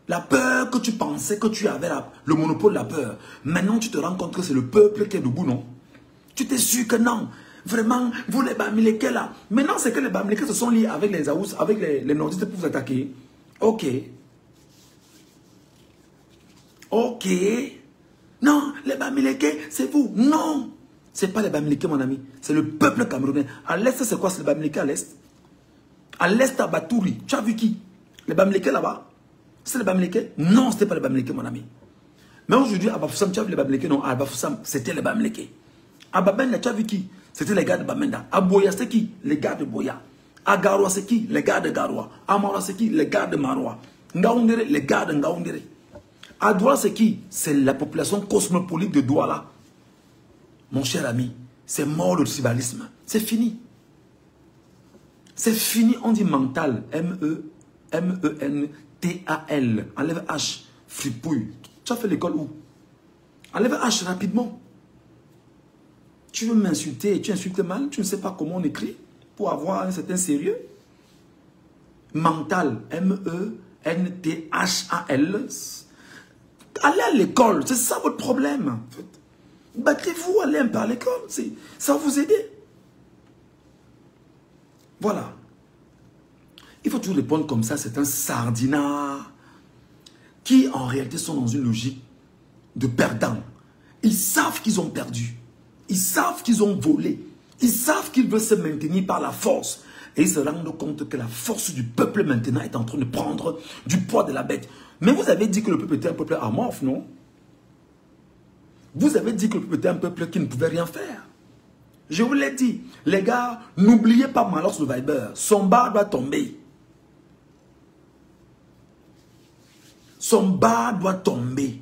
la peur que tu pensais que tu avais, le monopole de la peur, maintenant tu te rends compte que c'est le peuple qui est debout, non? Tu t'es sûr que non? Vraiment, vous les Bamileke là. Maintenant, c'est que les Bamileke se sont liés avec les Aous, avec les nordistes pour vous attaquer. Ok. Ok. Non, les Bamileke, c'est vous. Non. Ce n'est pas les Bamileke, mon ami. C'est le peuple camerounais. À l'est, c'est quoi? C'est les Bamileke à l'est. À l'est, à Batouri. Tu as vu qui? Les Bamileke là-bas? C'est les Bamileke? Non, ce n'était pas les Bamileke, mon ami. Mais aujourd'hui, à Bafoussam, tu as vu les Bamileke? Non, à Bafoussam, c'était les Bamileke. À Babenda, tu as vu qui? C'était les gars de Bamenda. À Boya, c'est qui? Les gars de Boya. À Garoua, c'est qui? Les gars de Garoua. À Maroua, c'est qui? Les gars de Maroua. Ngaoundere, les gars de Ngaoundere. À Douala, c'est qui? C'est la population cosmopolite de Douala. Mon cher ami, c'est mort le tribalisme. C'est fini. C'est fini, on dit mental. M-E-N-T-A-L. Enlève H. Fripouille. Tu as fait l'école où? Enlève H rapidement. Tu veux m'insulter et tu insultes mal, tu ne sais pas comment on écrit pour avoir un certain sérieux. Mental, M-E-N-T-H-A-L. Allez à l'école, c'est ça votre problème. Battez-vous, allez un peu à l'école, ça va vous aider. Voilà. Il faut toujours répondre comme ça, c'est un sardinat qui en réalité sont dans une logique de perdants. Ils savent qu'ils ont perdu. Ils savent qu'ils ont volé. Ils savent qu'ils veulent se maintenir par la force. Et ils se rendent compte que la force du peuple maintenant est en train de prendre du poids de la bête. Mais vous avez dit que le peuple était un peuple amorphe, non? Vous avez dit que le peuple était un peuple qui ne pouvait rien faire. Je vous l'ai dit, les gars, n'oubliez pas Malox le Viber. Son bar doit tomber. Son bar doit tomber.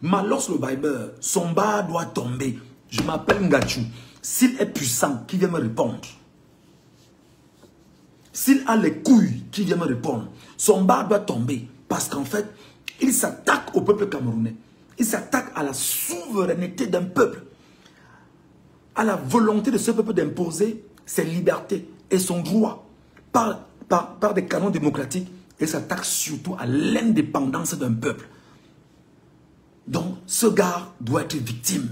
Malox le Viber, son bar doit tomber. Je m'appelle Ngachou. S'il est puissant, qui vient me répondre? S'il a les couilles, qui vient me répondre? Son bar doit tomber. Parce qu'en fait, il s'attaque au peuple camerounais. Il s'attaque à la souveraineté d'un peuple. À la volonté de ce peuple d'imposer ses libertés et son droit par des canons démocratiques. Et s'attaque surtout à l'indépendance d'un peuple. Donc, ce gars doit être victime.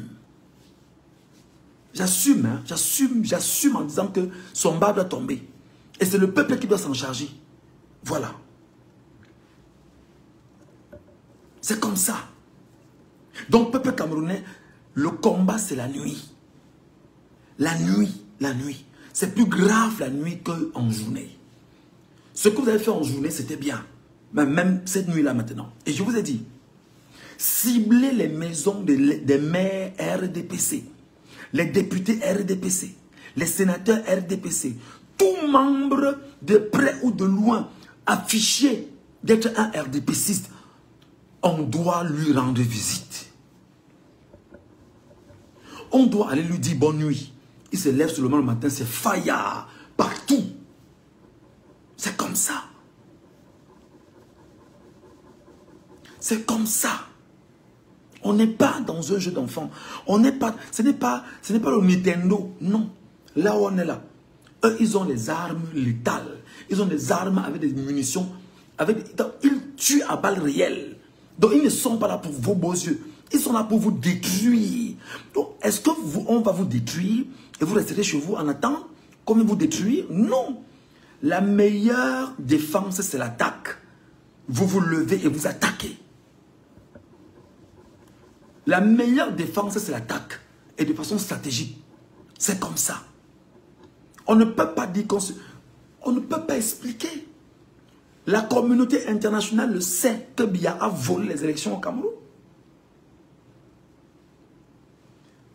J'assume, hein, j'assume en disant que son bar doit tomber. Et c'est le peuple qui doit s'en charger. Voilà. C'est comme ça. Donc, peuple camerounais, le combat, c'est la nuit. La nuit, la nuit. C'est plus grave la nuit qu'en journée. Ce que vous avez fait en journée, c'était bien. Mais même cette nuit-là maintenant. Et je vous ai dit, ciblez les maisons des maires RDPC, les députés RDPC, les sénateurs RDPC, tout membre de près ou de loin affiché d'être un RDPciste, on doit lui rendre visite. On doit aller lui dire bonne nuit. Il se lève seulement le matin, c'est faya partout. C'est comme ça. C'est comme ça. On n'est pas dans un jeu d'enfant. On n'est pas, ce n'est pas le Nintendo. Non. Là où on est là. Eux, ils ont les armes létales. Ils ont des armes avec des munitions. Ils tuent à balles réelles. Donc, ils ne sont pas là pour vos beaux yeux. Ils sont là pour vous détruire. Donc, est-ce que on va vous détruire et vous resterez chez vous en attendant qu'on va vous détruire? Non. La meilleure défense, c'est l'attaque. Vous vous levez et vous attaquez. La meilleure défense, c'est l'attaque. Et de façon stratégique. C'est comme ça. On ne peut pas dire qu'on se... On ne peut pas expliquer. La communauté internationale le sait que Biya a volé les élections au Cameroun.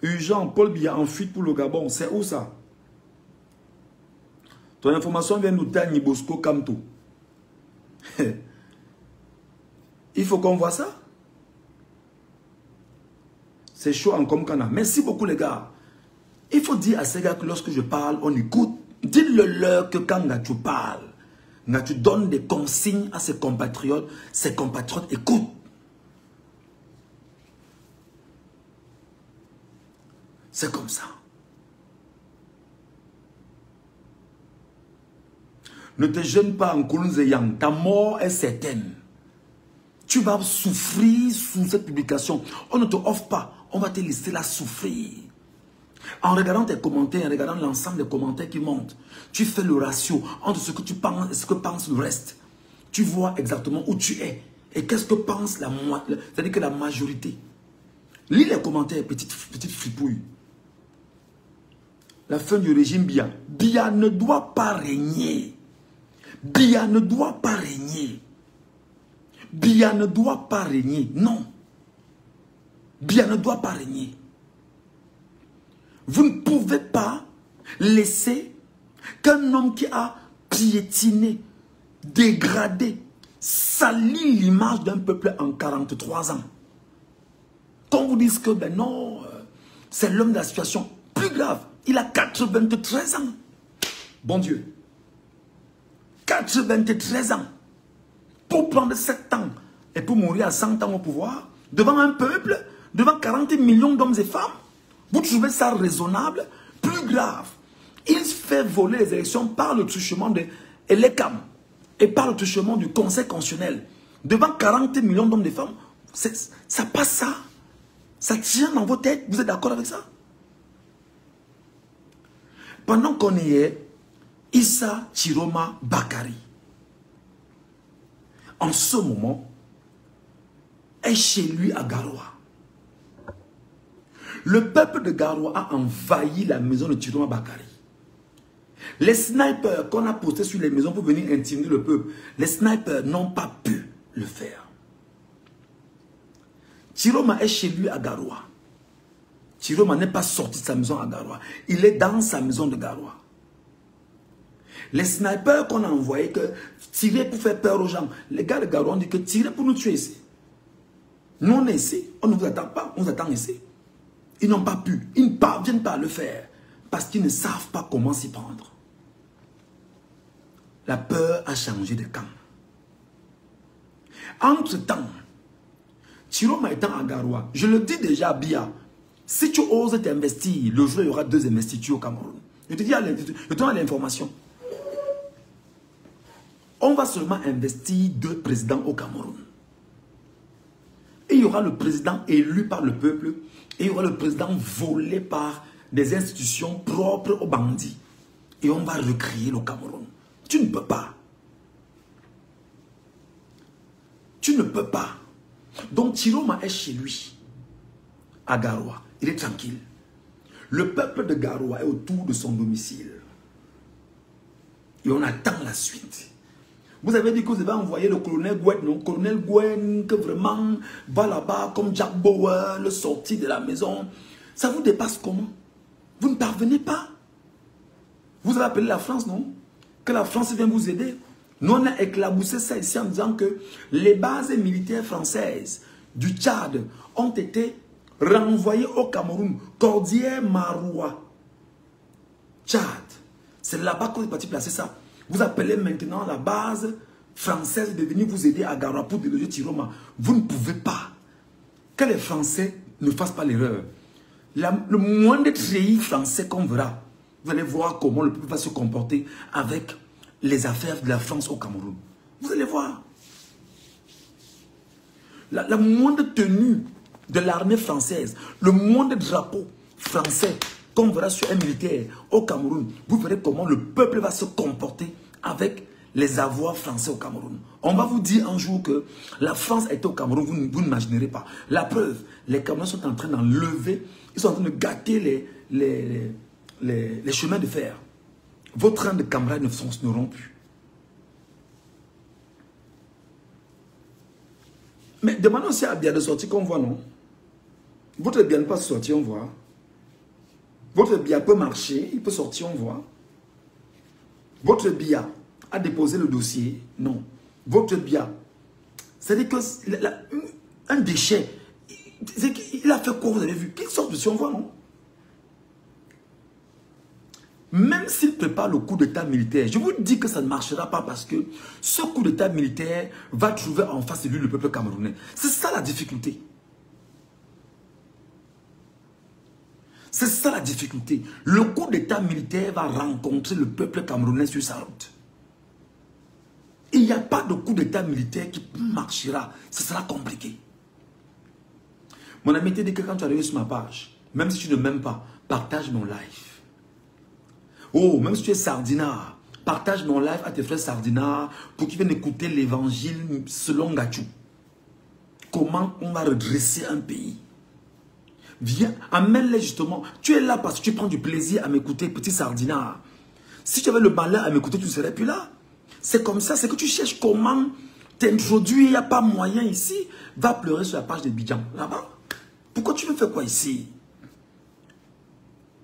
Urgent, Paul Biya en fuite pour le Gabon. C'est où ça? Ton information vient nous taire Nibosco Kamto. Il faut qu'on voit ça. C'est chaud en Komkana. Merci beaucoup les gars. Il faut dire à ces gars que lorsque je parle, on écoute. Dites-le leur que quand Ngachou parle, Ngachou donne des consignes à ses compatriotes écoutent. C'est comme ça. Ne te gêne pas en Koulouzeyang. Ta mort est certaine. Tu vas souffrir sous cette publication. On ne te offre pas. On va te laisser là souffrir. En regardant tes commentaires, en regardant l'ensemble des commentaires qui montent, tu fais le ratio entre ce que tu penses et ce que pense le reste. Tu vois exactement où tu es. Et qu'est-ce que pense la moitié, c'est-à-dire que la majorité. Lis les commentaires, petite fripouille. La fin du régime Biya. Biya ne doit pas régner. Biya ne doit pas régner. Biya ne doit pas régner. Non. Biya ne doit pas régner. Vous ne pouvez pas laisser qu'un homme qui a piétiné, dégradé, sali l'image d'un peuple en 43 ans. Qu'on vous dise que ben non, c'est l'homme de la situation. Plus grave, il a 93 ans. Bon Dieu. 93 ans. Pour prendre 7 ans et pour mourir à 100 ans au pouvoir, devant un peuple, devant 40 millions d'hommes et femmes. Vous trouvez ça raisonnable? Plus grave, il fait voler les élections par le truchement de l'ECAM et par le truchement du Conseil constitutionnel. Devant 40 millions d'hommes et femmes, ça passe ça? Ça tient dans vos têtes? Vous êtes d'accord avec ça? Pendant qu'on y est, Issa Chiroma Bakari, en ce moment, est chez lui à Garoua. Le peuple de Garoua a envahi la maison de Chiroma Bakari. Les snipers qu'on a postés sur les maisons pour venir intimider le peuple, les snipers n'ont pas pu le faire. Chiroma est chez lui à Garoua. Chiroma n'est pas sorti de sa maison à Garoua. Il est dans sa maison de Garoua. Les snipers qu'on a envoyés, que tirer pour faire peur aux gens, les gars de Garoua ont dit que tirer pour nous tuer ici. Nous on est ici, on ne vous attend pas, on vous attend ici. Ils n'ont pas pu, ils ne parviennent pas à le faire parce qu'ils ne savent pas comment s'y prendre. La peur a changé de camp. Entre-temps, Chiroma étant à Garoua, je le dis déjà à Bia, si tu oses t'investir, le jour où il y aura 2 investitures au Cameroun. Je te dis, je donne l'information. On va seulement investir 2 présidents au Cameroun. Et il y aura le président élu par le peuple et il y aura le président volé par des institutions propres aux bandits. Et on va recréer le Cameroun. Tu ne peux pas. Tu ne peux pas. Donc Chiroma est chez lui, à Garoua. Il est tranquille. Le peuple de Garoua est autour de son domicile. Et on attend la suite. Vous avez dit que vous avez envoyé le colonel Gwen, non? Colonel Gwen, que vraiment va là-bas comme Jack Bauer, le sorti de la maison. Ça vous dépasse comment? Vous ne parvenez pas. Vous avez appelé la France, non? Que la France vient vous aider. Nous, on a éclaboussé ça ici en disant que les bases militaires françaises du Tchad ont été renvoyées au Cameroun. Cordière Maroua. Tchad. C'est là-bas qu'on est parti placer ça. Vous appelez maintenant la base française de venir vous aider à Garoua pour déloger Chiroma. Vous ne pouvez pas. Que les Français ne fassent pas l'erreur. Le moindre treillis français qu'on verra, vous allez voir comment le peuple va se comporter avec les affaires de la France au Cameroun. Vous allez voir. La moindre tenue de l'armée française, le moindre drapeau français qu'on verra sur un militaire au Cameroun, vous verrez comment le peuple va se comporter avec les avoirs français au Cameroun. On va vous dire un jour que la France est au Cameroun, vous n'imaginerez pas. La preuve, les Camerounais sont en train d'enlever, ils sont en train de gâter les chemins de fer. Vos trains de camarades ne fonctionneront plus. Mais demandons aussi à Bia de sortir qu'on voit, non? Votre Bia ne peut pas sortir, on voit. Votre Bia peut marcher, il peut sortir, on voit. Votre Bia a déposé le dossier, non. Votre Bia, c'est-à-dire que un déchet, il a fait quoi, vous avez vu? Qu'il sorte dessus, on voit, non? Même s'il prépare le coup d'état militaire, je vous dis que ça ne marchera pas parce que ce coup d'état militaire va trouver en face de lui le peuple camerounais. C'est ça la difficulté. C'est ça la difficulté. Le coup d'état militaire va rencontrer le peuple camerounais sur sa route. Il n'y a pas de coup d'état militaire qui marchera. Ce sera compliqué. Mon ami t'a dit que quand tu arrives sur ma page, même si tu ne m'aimes pas, partage mon live. Oh, même si tu es sardinard, partage mon live à tes frères sardinards pour qu'ils viennent écouter l'évangile selon Gachou. Comment on va redresser un pays. Viens, amène-les justement. Tu es là parce que tu prends du plaisir à m'écouter, petit sardinard. Si tu avais le malheur à m'écouter, tu ne serais plus là. C'est comme ça, c'est que tu cherches comment t'introduire, il n'y a pas moyen ici. Va pleurer sur la page de Bidjan, là-bas. Pourquoi tu veux faire quoi ici?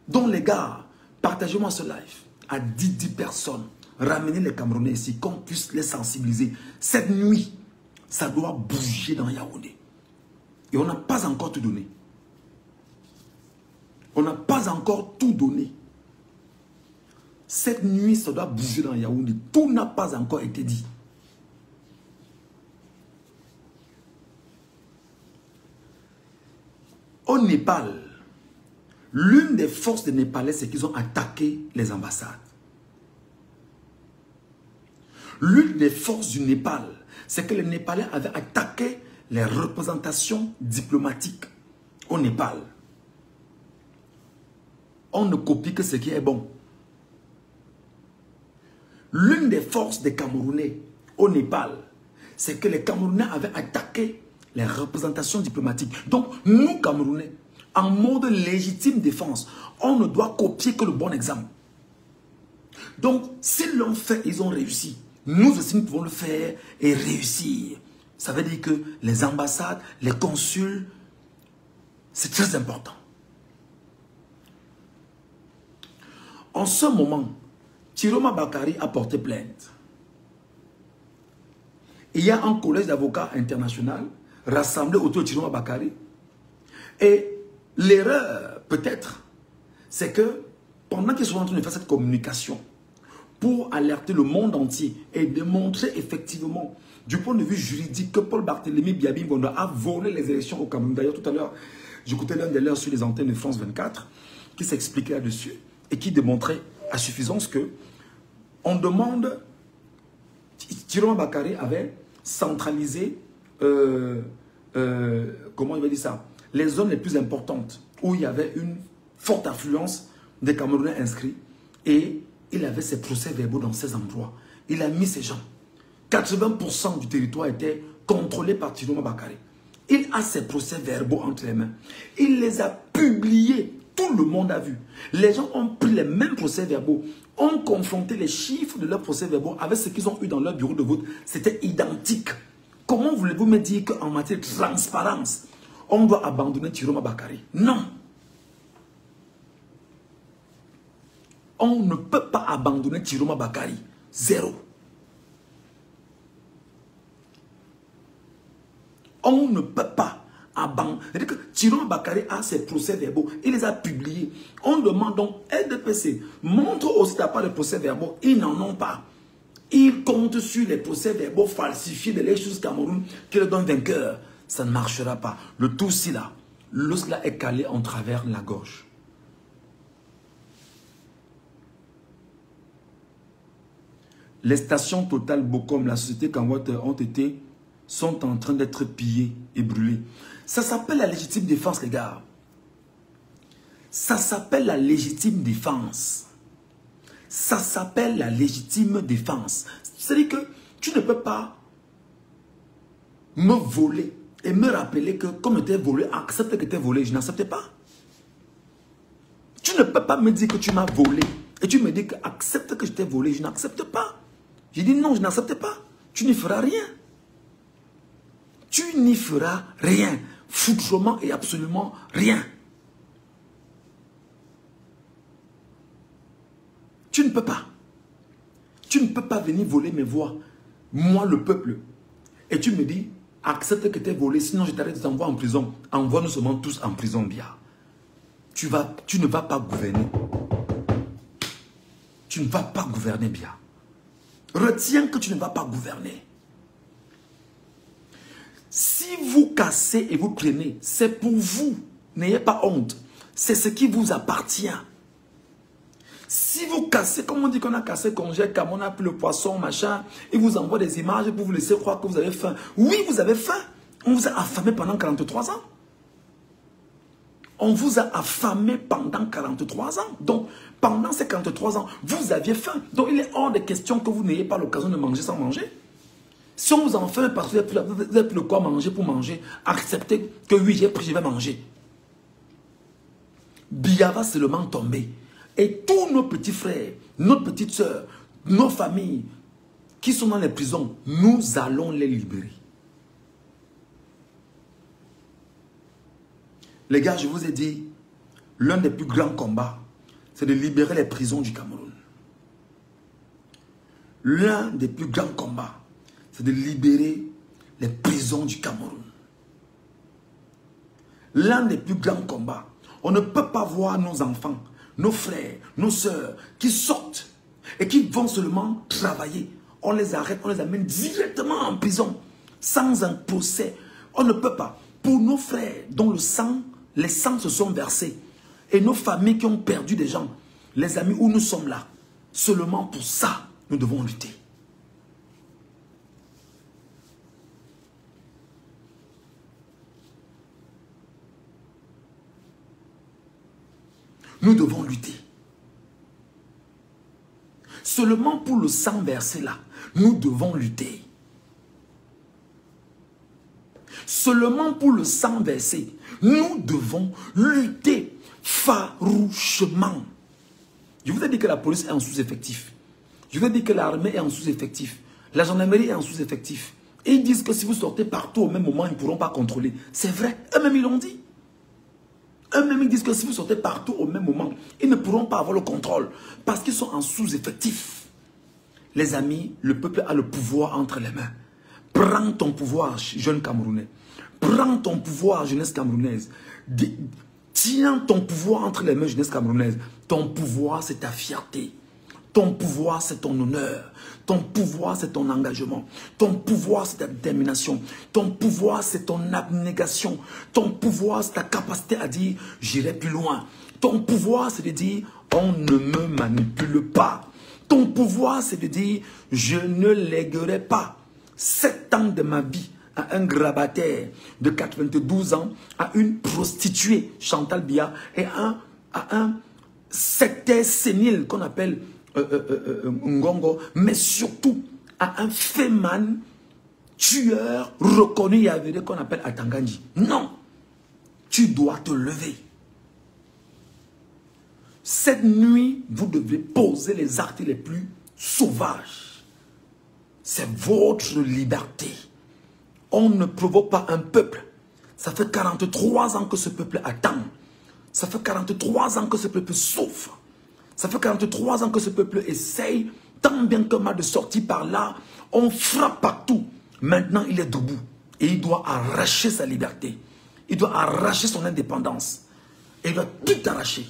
Donc les gars, partagez-moi ce live à 10 personnes. Ramenez les Camerounais ici, qu'on puisse les sensibiliser. Cette nuit, ça doit bouger dans Yaoundé. Et on n'a pas encore tout donné. On n'a pas encore tout donné. Cette nuit, ça doit bouger dans Yaoundé. Tout n'a pas encore été dit. Au Népal, l'une des forces des Népalais, c'est qu'ils ont attaqué les ambassades. L'une des forces du Népal, c'est que les Népalais avaient attaqué les représentations diplomatiques au Népal. On ne copie que ce qui est bon. L'une des forces des Camerounais au Népal, c'est que les Camerounais avaient attaqué les représentations diplomatiques. Donc, nous, Camerounais, en mode légitime défense, on ne doit copier que le bon exemple. Donc, s'ils l'ont fait, ils ont réussi. Nous aussi, nous pouvons le faire et réussir. Ça veut dire que les ambassades, les consuls, c'est très important. En ce moment, Chiroma Bakary a porté plainte. Il y a un collège d'avocats international rassemblé autour de Chiroma Bakary. Et l'erreur, peut-être, c'est que pendant qu'ils sont en train de faire cette communication, pour alerter le monde entier et démontrer effectivement, du point de vue juridique, que Paul Barthélémy Biaby Ngondo a volé les élections au Cameroun. D'ailleurs, tout à l'heure, j'écoutais l'un des leurs sur les antennes de France 24 qui s'expliquait là-dessus et qui démontrait à suffisance que on demande, Chiroma Bakary avait centralisé, comment il va dire ça, les zones les plus importantes où il y avait une forte affluence des Camerounais inscrits et il avait ses procès-verbaux dans ces endroits. Il a mis ces gens. 80% du territoire était contrôlé par Chiroma Bakary. Il a ses procès-verbaux entre les mains. Il les a publiés. Tout le monde a vu. Les gens ont pris les mêmes procès-verbaux, ont confronté les chiffres de leurs procès-verbaux avec ce qu'ils ont eu dans leur bureau de vote. C'était identique. Comment voulez-vous me dire qu'en matière de transparence, on doit abandonner Chiroma Bakary? Non. On ne peut pas abandonner Chiroma Bakary. Zéro. On ne peut pas abandonner. C'est-à-dire que Chiroma Bakary a ses procès-verbaux. Il les a publiés. On demande donc, RDPC, montre aussi ta part de procès-verbaux. Ils n'en ont pas. Ils comptent sur les procès-verbaux falsifiés de l'élection Cameroun qui le donnent vainqueur. Ça ne marchera pas. Le tout ci là, l'os là est calé en travers la gauche. Les stations Total Bokom, la société Camwater sont en train d'être pillées et brûlées. Ça s'appelle la légitime défense, les gars. Ça s'appelle la légitime défense. Ça s'appelle la légitime défense. C'est-à-dire que tu ne peux pas me voler et me rappeler que comme tu es volé, accepte que tu es volé. Je n'accepte pas. Tu ne peux pas me dire que tu m'as volé et tu me dis que accepte que je t'ai volé. Je n'accepte pas. J'ai dit non, je n'accepte pas. Tu n'y feras rien. Tu n'y feras rien. Foutrement et absolument rien. Tu ne peux pas. Tu ne peux pas venir voler mes voix. Moi, le peuple. Et tu me dis, accepte que tu es volé, sinon je t'arrête de t'envoyer en prison. Envoie-nous seulement tous en prison, bien. Tu ne vas pas gouverner. Tu ne vas pas gouverner, bien. Retiens que tu ne vas pas gouverner. Si vous cassez et vous prenez, c'est pour vous. N'ayez pas honte. C'est ce qui vous appartient. Si vous cassez, comme on dit qu'on a cassé congé, comme on a pris le poisson, machin, et vous envoie des images pour vous laisser croire que vous avez faim. Oui, vous avez faim. On vous a affamé pendant 43 ans. On vous a affamé pendant 43 ans. Donc, pendant ces 43 ans, vous aviez faim. Donc, il est hors de question que vous n'ayez pas l'occasion de manger sans manger. Si on vous enferme parce que vous n'avez plus de quoi manger pour manger, acceptez que oui, j'ai pris, je vais manger. Biya va seulement tomber. Et tous nos petits frères, nos petites sœurs, nos familles qui sont dans les prisons, nous allons les libérer. Les gars, je vous ai dit, l'un des plus grands combats, c'est de libérer les prisons du Cameroun. L'un des plus grands combats, c'est de libérer les prisons du Cameroun. L'un des plus grands combats. On ne peut pas voir nos enfants, nos frères, nos sœurs qui sortent et qui vont seulement travailler. On les arrête, on les amène directement en prison, sans un procès. On ne peut pas. Pour nos frères dont les sangs se sont versés, et nos familles qui ont perdu des gens, les amis où nous sommes là, seulement pour ça, nous devons lutter. Nous devons lutter. Seulement pour le sang versé là, nous devons lutter. Seulement pour le sang versé, nous devons lutter farouchement. Je vous ai dit que la police est en sous-effectif. Je veux dire que l'armée est en sous-effectif. La gendarmerie est en sous-effectif. Et ils disent que si vous sortez partout au même moment, ils ne pourront pas contrôler. C'est vrai. Eux-mêmes, ils l'ont dit. Eux-mêmes, ils disent que si vous sortez partout au même moment, ils ne pourront pas avoir le contrôle. Parce qu'ils sont en sous-effectif. Les amis, le peuple a le pouvoir entre les mains. Prends ton pouvoir, jeune Camerounais. Prends ton pouvoir, jeunesse camerounaise. Tiens ton pouvoir entre les mains, jeunesse camerounaise. Ton pouvoir, c'est ta fierté. Ton pouvoir, c'est ton honneur. Ton pouvoir, c'est ton engagement. Ton pouvoir, c'est ta détermination. Ton pouvoir, c'est ton abnégation. Ton pouvoir, c'est ta capacité à dire « j'irai plus loin ». Ton pouvoir, c'est de dire « on ne me manipule pas ». Ton pouvoir, c'est de dire « je ne léguerai pas 7 ans de ma vie à un grabataire de 92 ans, à une prostituée, Chantal Biya, et à un sectaire sénile qu'on appelle Ngongo, mais surtout à un féman tueur reconnu et avéré qu'on appelle Atangandji. Non, tu dois te lever. Cette nuit, vous devez poser les actes les plus sauvages. C'est votre liberté. On ne provoque pas un peuple. Ça fait 43 ans que ce peuple attend. Ça fait 43 ans que ce peuple souffre. Ça fait 43 ans que ce peuple essaye tant bien que mal de sortir par là. On frappe partout. Maintenant, il est debout. Et il doit arracher sa liberté. Il doit arracher son indépendance. Et il doit tout arracher.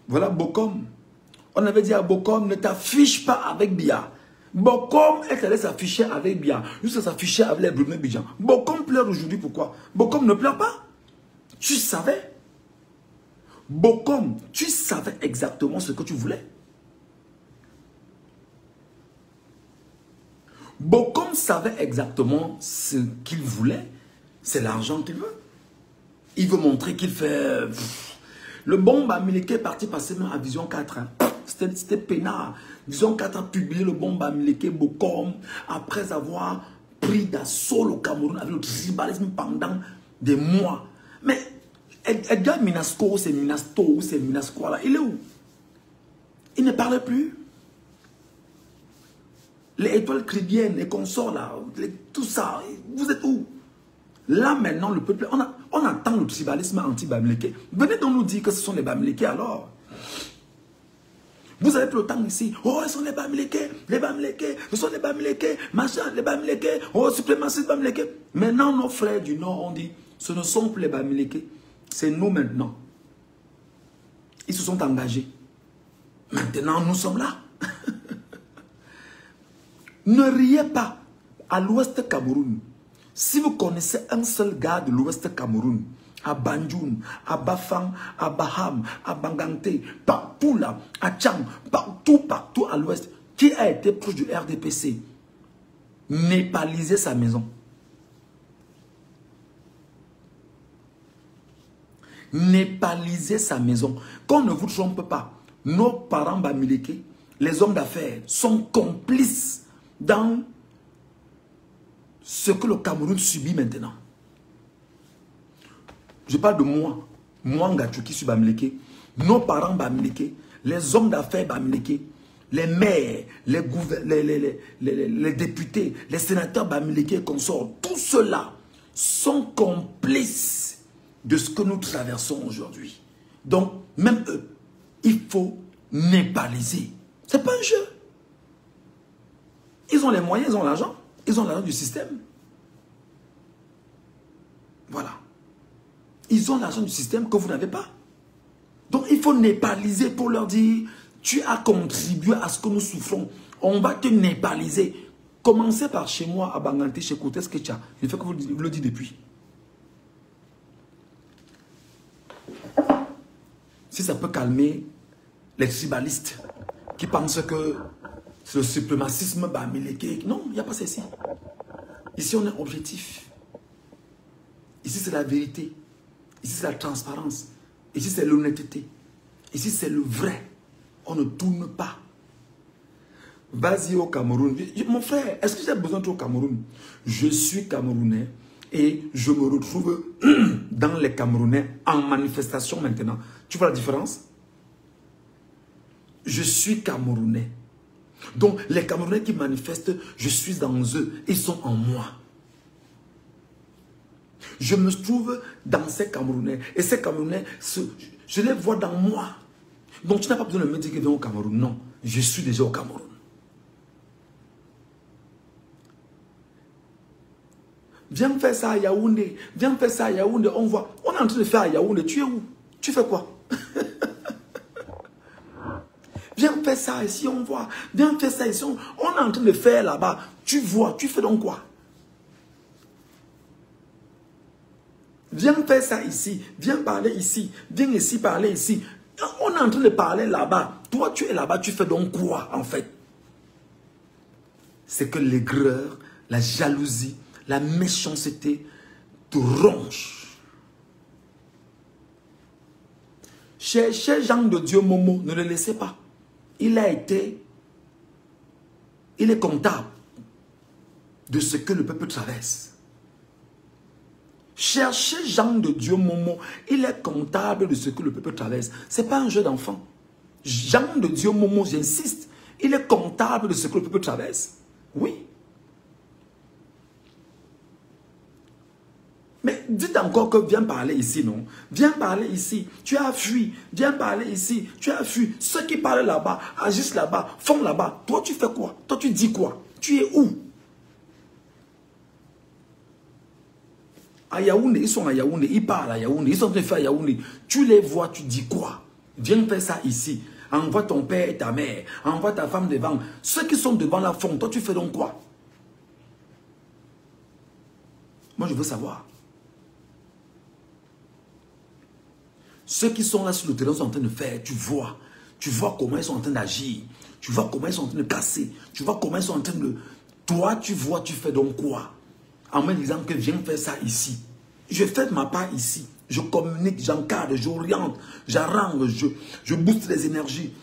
Voilà Bokom. On avait dit à Bokom, ne t'affiche pas avec Biya. Bokom est allé s'afficher avec Biya. Juste s'afficher avec les Brumé Bijan. Bokom pleure aujourd'hui, pourquoi? Bokom ne pleure pas. Tu savais. Bokom, tu savais exactement ce que tu voulais. Bokom savait exactement ce qu'il voulait. C'est l'argent qu'il veut. Il veut montrer qu'il fait... Le bon Bamileke est parti passer même à Vision 4. Hein. C'était peinard. Vision 4 a publié le bon Bamileke Bokom après avoir pris d'assaut le Cameroun avec le tribalisme pendant des mois. Mais Edgar Minasco, c'est Minasto, c'est Minasco là. Il est où? Il ne parle plus. Les étoiles chrétiennes, les consorts là, tout ça, vous êtes où? Là maintenant, le peuple, on attend le tribalisme anti-Bamileke. Venez donc nous dire que ce sont les Bamileke alors. Vous avez plus le temps ici. Oh, ce sont les Bamileke, ce sont les Bamileke, machin, les Bamileke, oh, suprémacistes Bamileke. Maintenant, nos frères du Nord ont dit, ce ne sont plus les Bamileke, c'est nous maintenant. Ils se sont engagés. Maintenant, nous sommes là. Ne riez pas à l'ouest Cameroun. Si vous connaissez un seul gars de l'ouest Cameroun, à Banjoun, à Bafang, à Baham, à Bangante, partout là, à Tchang, partout à l'ouest, qui a été proche du RDPC, népalisez sa maison. Népalisez sa maison. Qu'on ne vous trompe pas, nos parents Bamileke, les hommes d'affaires, sont complices dans ce que le Cameroun subit maintenant. Je parle de moi Ngachou qui suis Bamileke, nos parents Bamileke, les hommes d'affaires Bamileke, les maires, les députés, les sénateurs Bamileke et consorts, tous ceux-là sont complices de ce que nous traversons aujourd'hui. Donc, même eux, il faut népaliser. Ce n'est pas un jeu. Ils ont les moyens, ils ont l'argent. Ils ont l'argent du système. Voilà. Ils ont l'argent du système que vous n'avez pas. Donc il faut népaliser pour leur dire, tu as contribué à ce que nous souffrons. On va te népaliser. Commencez par chez moi à Bangante, chez Koutes Kecha. Je fais que vous le dites depuis. Si ça peut calmer les tribalistes qui pensent que c'est le suprémacisme Bamileke. Non, il n'y a pas ceci. Ici, on est objectif. Ici, c'est la vérité. Ici, c'est la transparence. Ici, c'est l'honnêteté. Ici, c'est le vrai. On ne tourne pas. Vas-y au Cameroun. Mon frère, est-ce que j'ai besoin d'être au Cameroun? Je suis Camerounais et je me retrouve dans les Camerounais en manifestation maintenant. Tu vois la différence? Je suis Camerounais. Donc, les Camerounais qui manifestent, je suis dans eux. Ils sont en moi. Je me trouve dans ces Camerounais. Et ces Camerounais, je les vois dans moi. Donc, tu n'as pas besoin de me dire que viens au Cameroun. Non, je suis déjà au Cameroun. Viens faire ça à Yaoundé. Viens faire ça à Yaoundé. On voit. On est en train de faire à Yaoundé. Tu es où? Tu fais quoi? Viens faire ça ici, on voit. Viens faire ça ici, on est en train de faire là-bas. Tu vois, tu fais donc quoi? Viens faire ça ici. Viens parler ici. Viens ici parler ici. On est en train de parler là-bas. Toi, tu es là-bas, tu fais donc quoi en fait? C'est que l'aigreur, la jalousie, la méchanceté te ronge. Cher Jean de Dieu Momo, ne le laissez pas. Il est comptable de ce que le peuple traverse. Cherchez Jean de Dieu Momo, il est comptable de ce que le peuple traverse. Ce n'est pas un jeu d'enfant. Jean de Dieu Momo, j'insiste, il est comptable de ce que le peuple traverse. Oui. Mais dites encore que viens parler ici, non? Viens parler ici. Tu as fui. Viens parler ici. Tu as fui. Ceux qui parlent là-bas, agissent là-bas, font là-bas. Toi, tu fais quoi? Toi, tu dis quoi? Tu es où? À Yaoundé, ils sont à Yaoundé. Ils parlent à Yaoundé. Ils sont en train de faire à Yaoundé. Tu les vois, tu dis quoi? Viens faire ça ici. Envoie ton père et ta mère. Envoie ta femme devant. Ceux qui sont devant la font. Toi, tu fais donc quoi? Moi, je veux savoir. Ceux qui sont là sur le terrain sont en train de faire, tu vois comment ils sont en train d'agir, tu vois comment ils sont en train de casser, tu vois comment ils sont en train de... Toi, tu vois, tu fais donc quoi? En me disant que viens faire ça ici. Je fais de ma part ici. Je communique, j'encadre, j'oriente, j'arrange, je booste les énergies.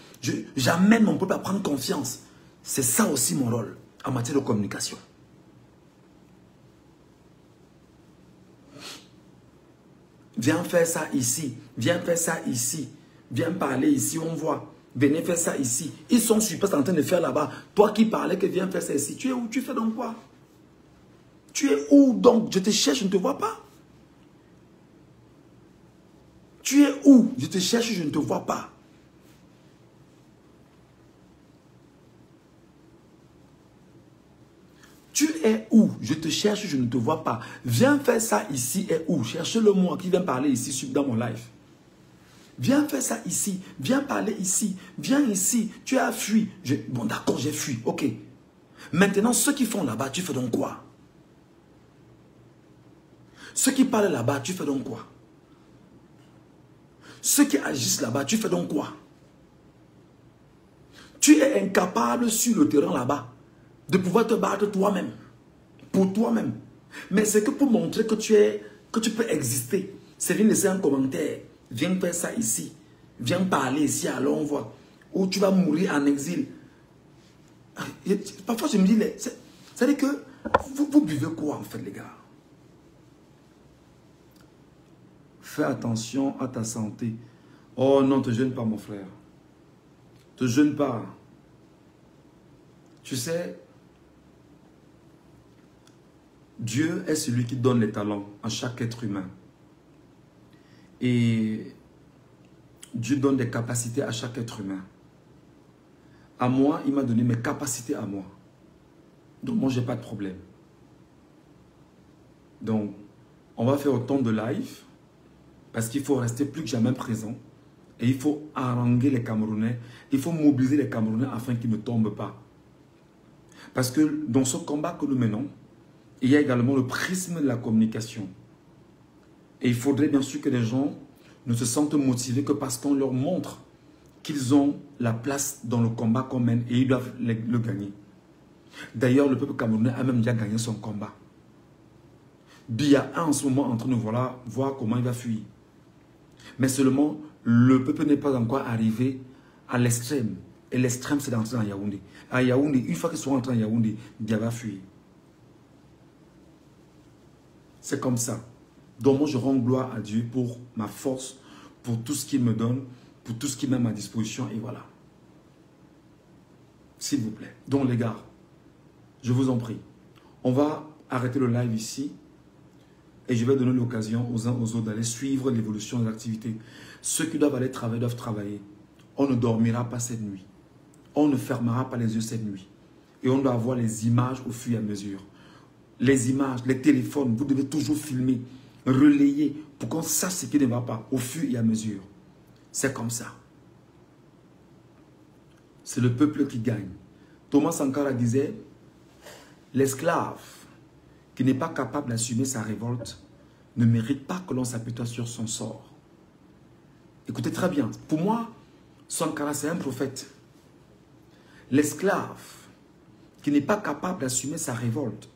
J'amène mon peuple à prendre confiance. C'est ça aussi mon rôle en matière de communication. Viens faire ça ici. Viens faire ça ici. Viens parler ici, on voit. Venez faire ça ici. Ils sont super en train de faire là-bas. Toi qui parlais que viens faire ça ici. Tu es où? Tu fais donc quoi? Tu es où donc? Je te cherche, je ne te vois pas. Tu es où? Je te cherche, je ne te vois pas. Tu es où? Je te cherche, je ne te vois pas. Viens faire ça ici et où? Cherche-le moi qui vient parler ici dans mon live. Viens faire ça ici. Viens parler ici. Viens ici. Tu as fui. Bon, d'accord, j'ai fui. Ok. Maintenant, ceux qui font là-bas, tu fais donc quoi? Ceux qui parlent là-bas, tu fais donc quoi? Ceux qui agissent là-bas, tu fais donc quoi? Tu es incapable sur le terrain là-bas de pouvoir te battre toi-même. Pour toi-même. Mais c'est que pour montrer que tu peux exister. C'est venir laisser un commentaire. Viens faire ça ici. Viens parler ici, alors on voit. Ou tu vas mourir en exil. Parfois je me dis, c'est-à-dire que vous buvez quoi en fait les gars? Fais attention à ta santé. Oh non, te jeûne pas mon frère. Te jeûne pas. Tu sais, Dieu est celui qui donne les talents à chaque être humain. Et Dieu donne des capacités à chaque être humain. À moi, il m'a donné mes capacités à moi. Donc moi, je n'ai pas de problème. Donc, on va faire autant de live parce qu'il faut rester plus que jamais présent. Et il faut haranguer les Camerounais. Il faut mobiliser les Camerounais afin qu'ils ne tombent pas. Parce que dans ce combat que nous menons, il y a également le prisme de la communication. Et il faudrait bien sûr que les gens ne se sentent motivés que parce qu'on leur montre qu'ils ont la place dans le combat qu'on mène et ils doivent le gagner. D'ailleurs, le peuple camerounais a même déjà gagné son combat. Biya est en ce moment en train de voir comment il va fuir. Mais seulement, le peuple n'est pas encore arrivé à l'extrême Et l'extrême, c'est d'entrer dans Yaoundé. À Yaoundé, une fois qu'ils sont rentrés dans Yaoundé, Dia va fuir. C'est comme ça. Donc moi, je rends gloire à Dieu pour ma force, pour tout ce qu'il me donne, pour tout ce qu'il met à ma disposition. Et voilà. S'il vous plaît. Donc les gars, je vous en prie. On va arrêter le live ici. Et je vais donner l'occasion aux uns aux autres d'aller suivre l'évolution des activités. Ceux qui doivent aller travailler doivent travailler. On ne dormira pas cette nuit. On ne fermera pas les yeux cette nuit. Et on doit avoir les images au fur et à mesure. Les images, les téléphones, vous devez toujours filmer, relayer pour qu'on sache ce qui ne va pas au fur et à mesure. C'est comme ça. C'est le peuple qui gagne. Thomas Sankara disait, l'esclave qui n'est pas capable d'assumer sa révolte ne mérite pas que l'on s'apitoie sur son sort. Écoutez très bien. Pour moi, Sankara, c'est un prophète. L'esclave qui n'est pas capable d'assumer sa révolte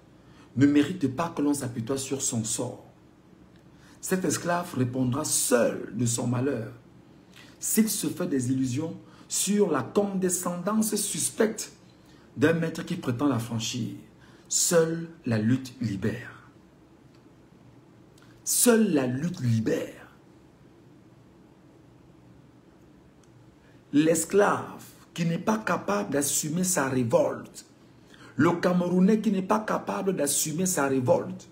ne mérite pas que l'on s'apitoie sur son sort. Cet esclave répondra seul de son malheur s'il se fait des illusions sur la condescendance suspecte d'un maître qui prétend la franchir. Seule la lutte libère. Seule la lutte libère. L'esclave qui n'est pas capable d'assumer sa révolte, le Camerounais qui n'est pas capable d'assumer sa révolte,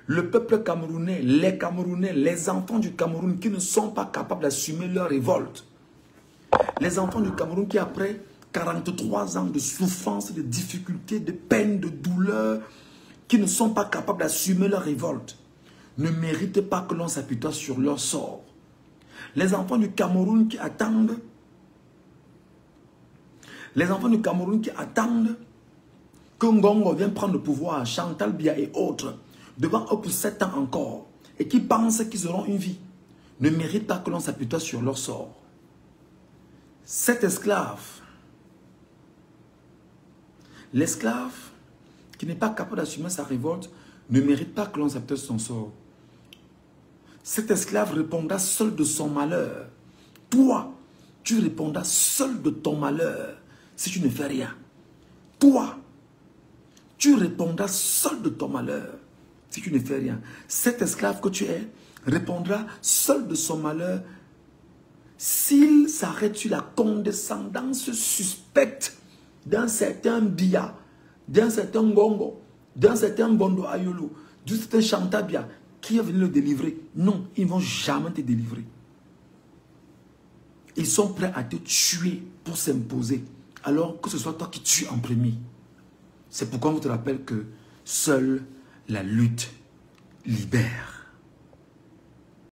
le peuple camerounais, les enfants du Cameroun qui ne sont pas capables d'assumer leur révolte, les enfants du Cameroun qui après 43 ans de souffrance, de difficultés, de peine, de douleur, qui ne sont pas capables d'assumer leur révolte, ne méritent pas que l'on s'apitoie sur leur sort. Les enfants du Cameroun qui attendent, que Ngongo vienne prendre le pouvoir, Chantal Biya et autres, devant eux pour 7 ans encore, et qui pensent qu'ils auront une vie, ne méritent pas que l'on s'apitoie sur leur sort. Cet esclave, l'esclave qui n'est pas capable d'assumer sa révolte ne mérite pas que l'on s'apitoie sur son sort. Cet esclave répondra seul de son malheur. Toi, tu répondras seul de ton malheur si tu ne fais rien. Toi, tu répondras seul de ton malheur si tu ne fais rien. Cet esclave que tu es répondra seul de son malheur s'il s'arrête sur la condescendance suspecte d'un certain Biya, d'un certain Ngongo, d'un certain Bondo Ayolo, d'un certain Chantabia qui est venu le délivrer. Non, ils ne vont jamais te délivrer. Ils sont prêts à te tuer pour s'imposer, alors que ce soit toi qui tues en premier. C'est pourquoi on te rappelle que seule la lutte libère.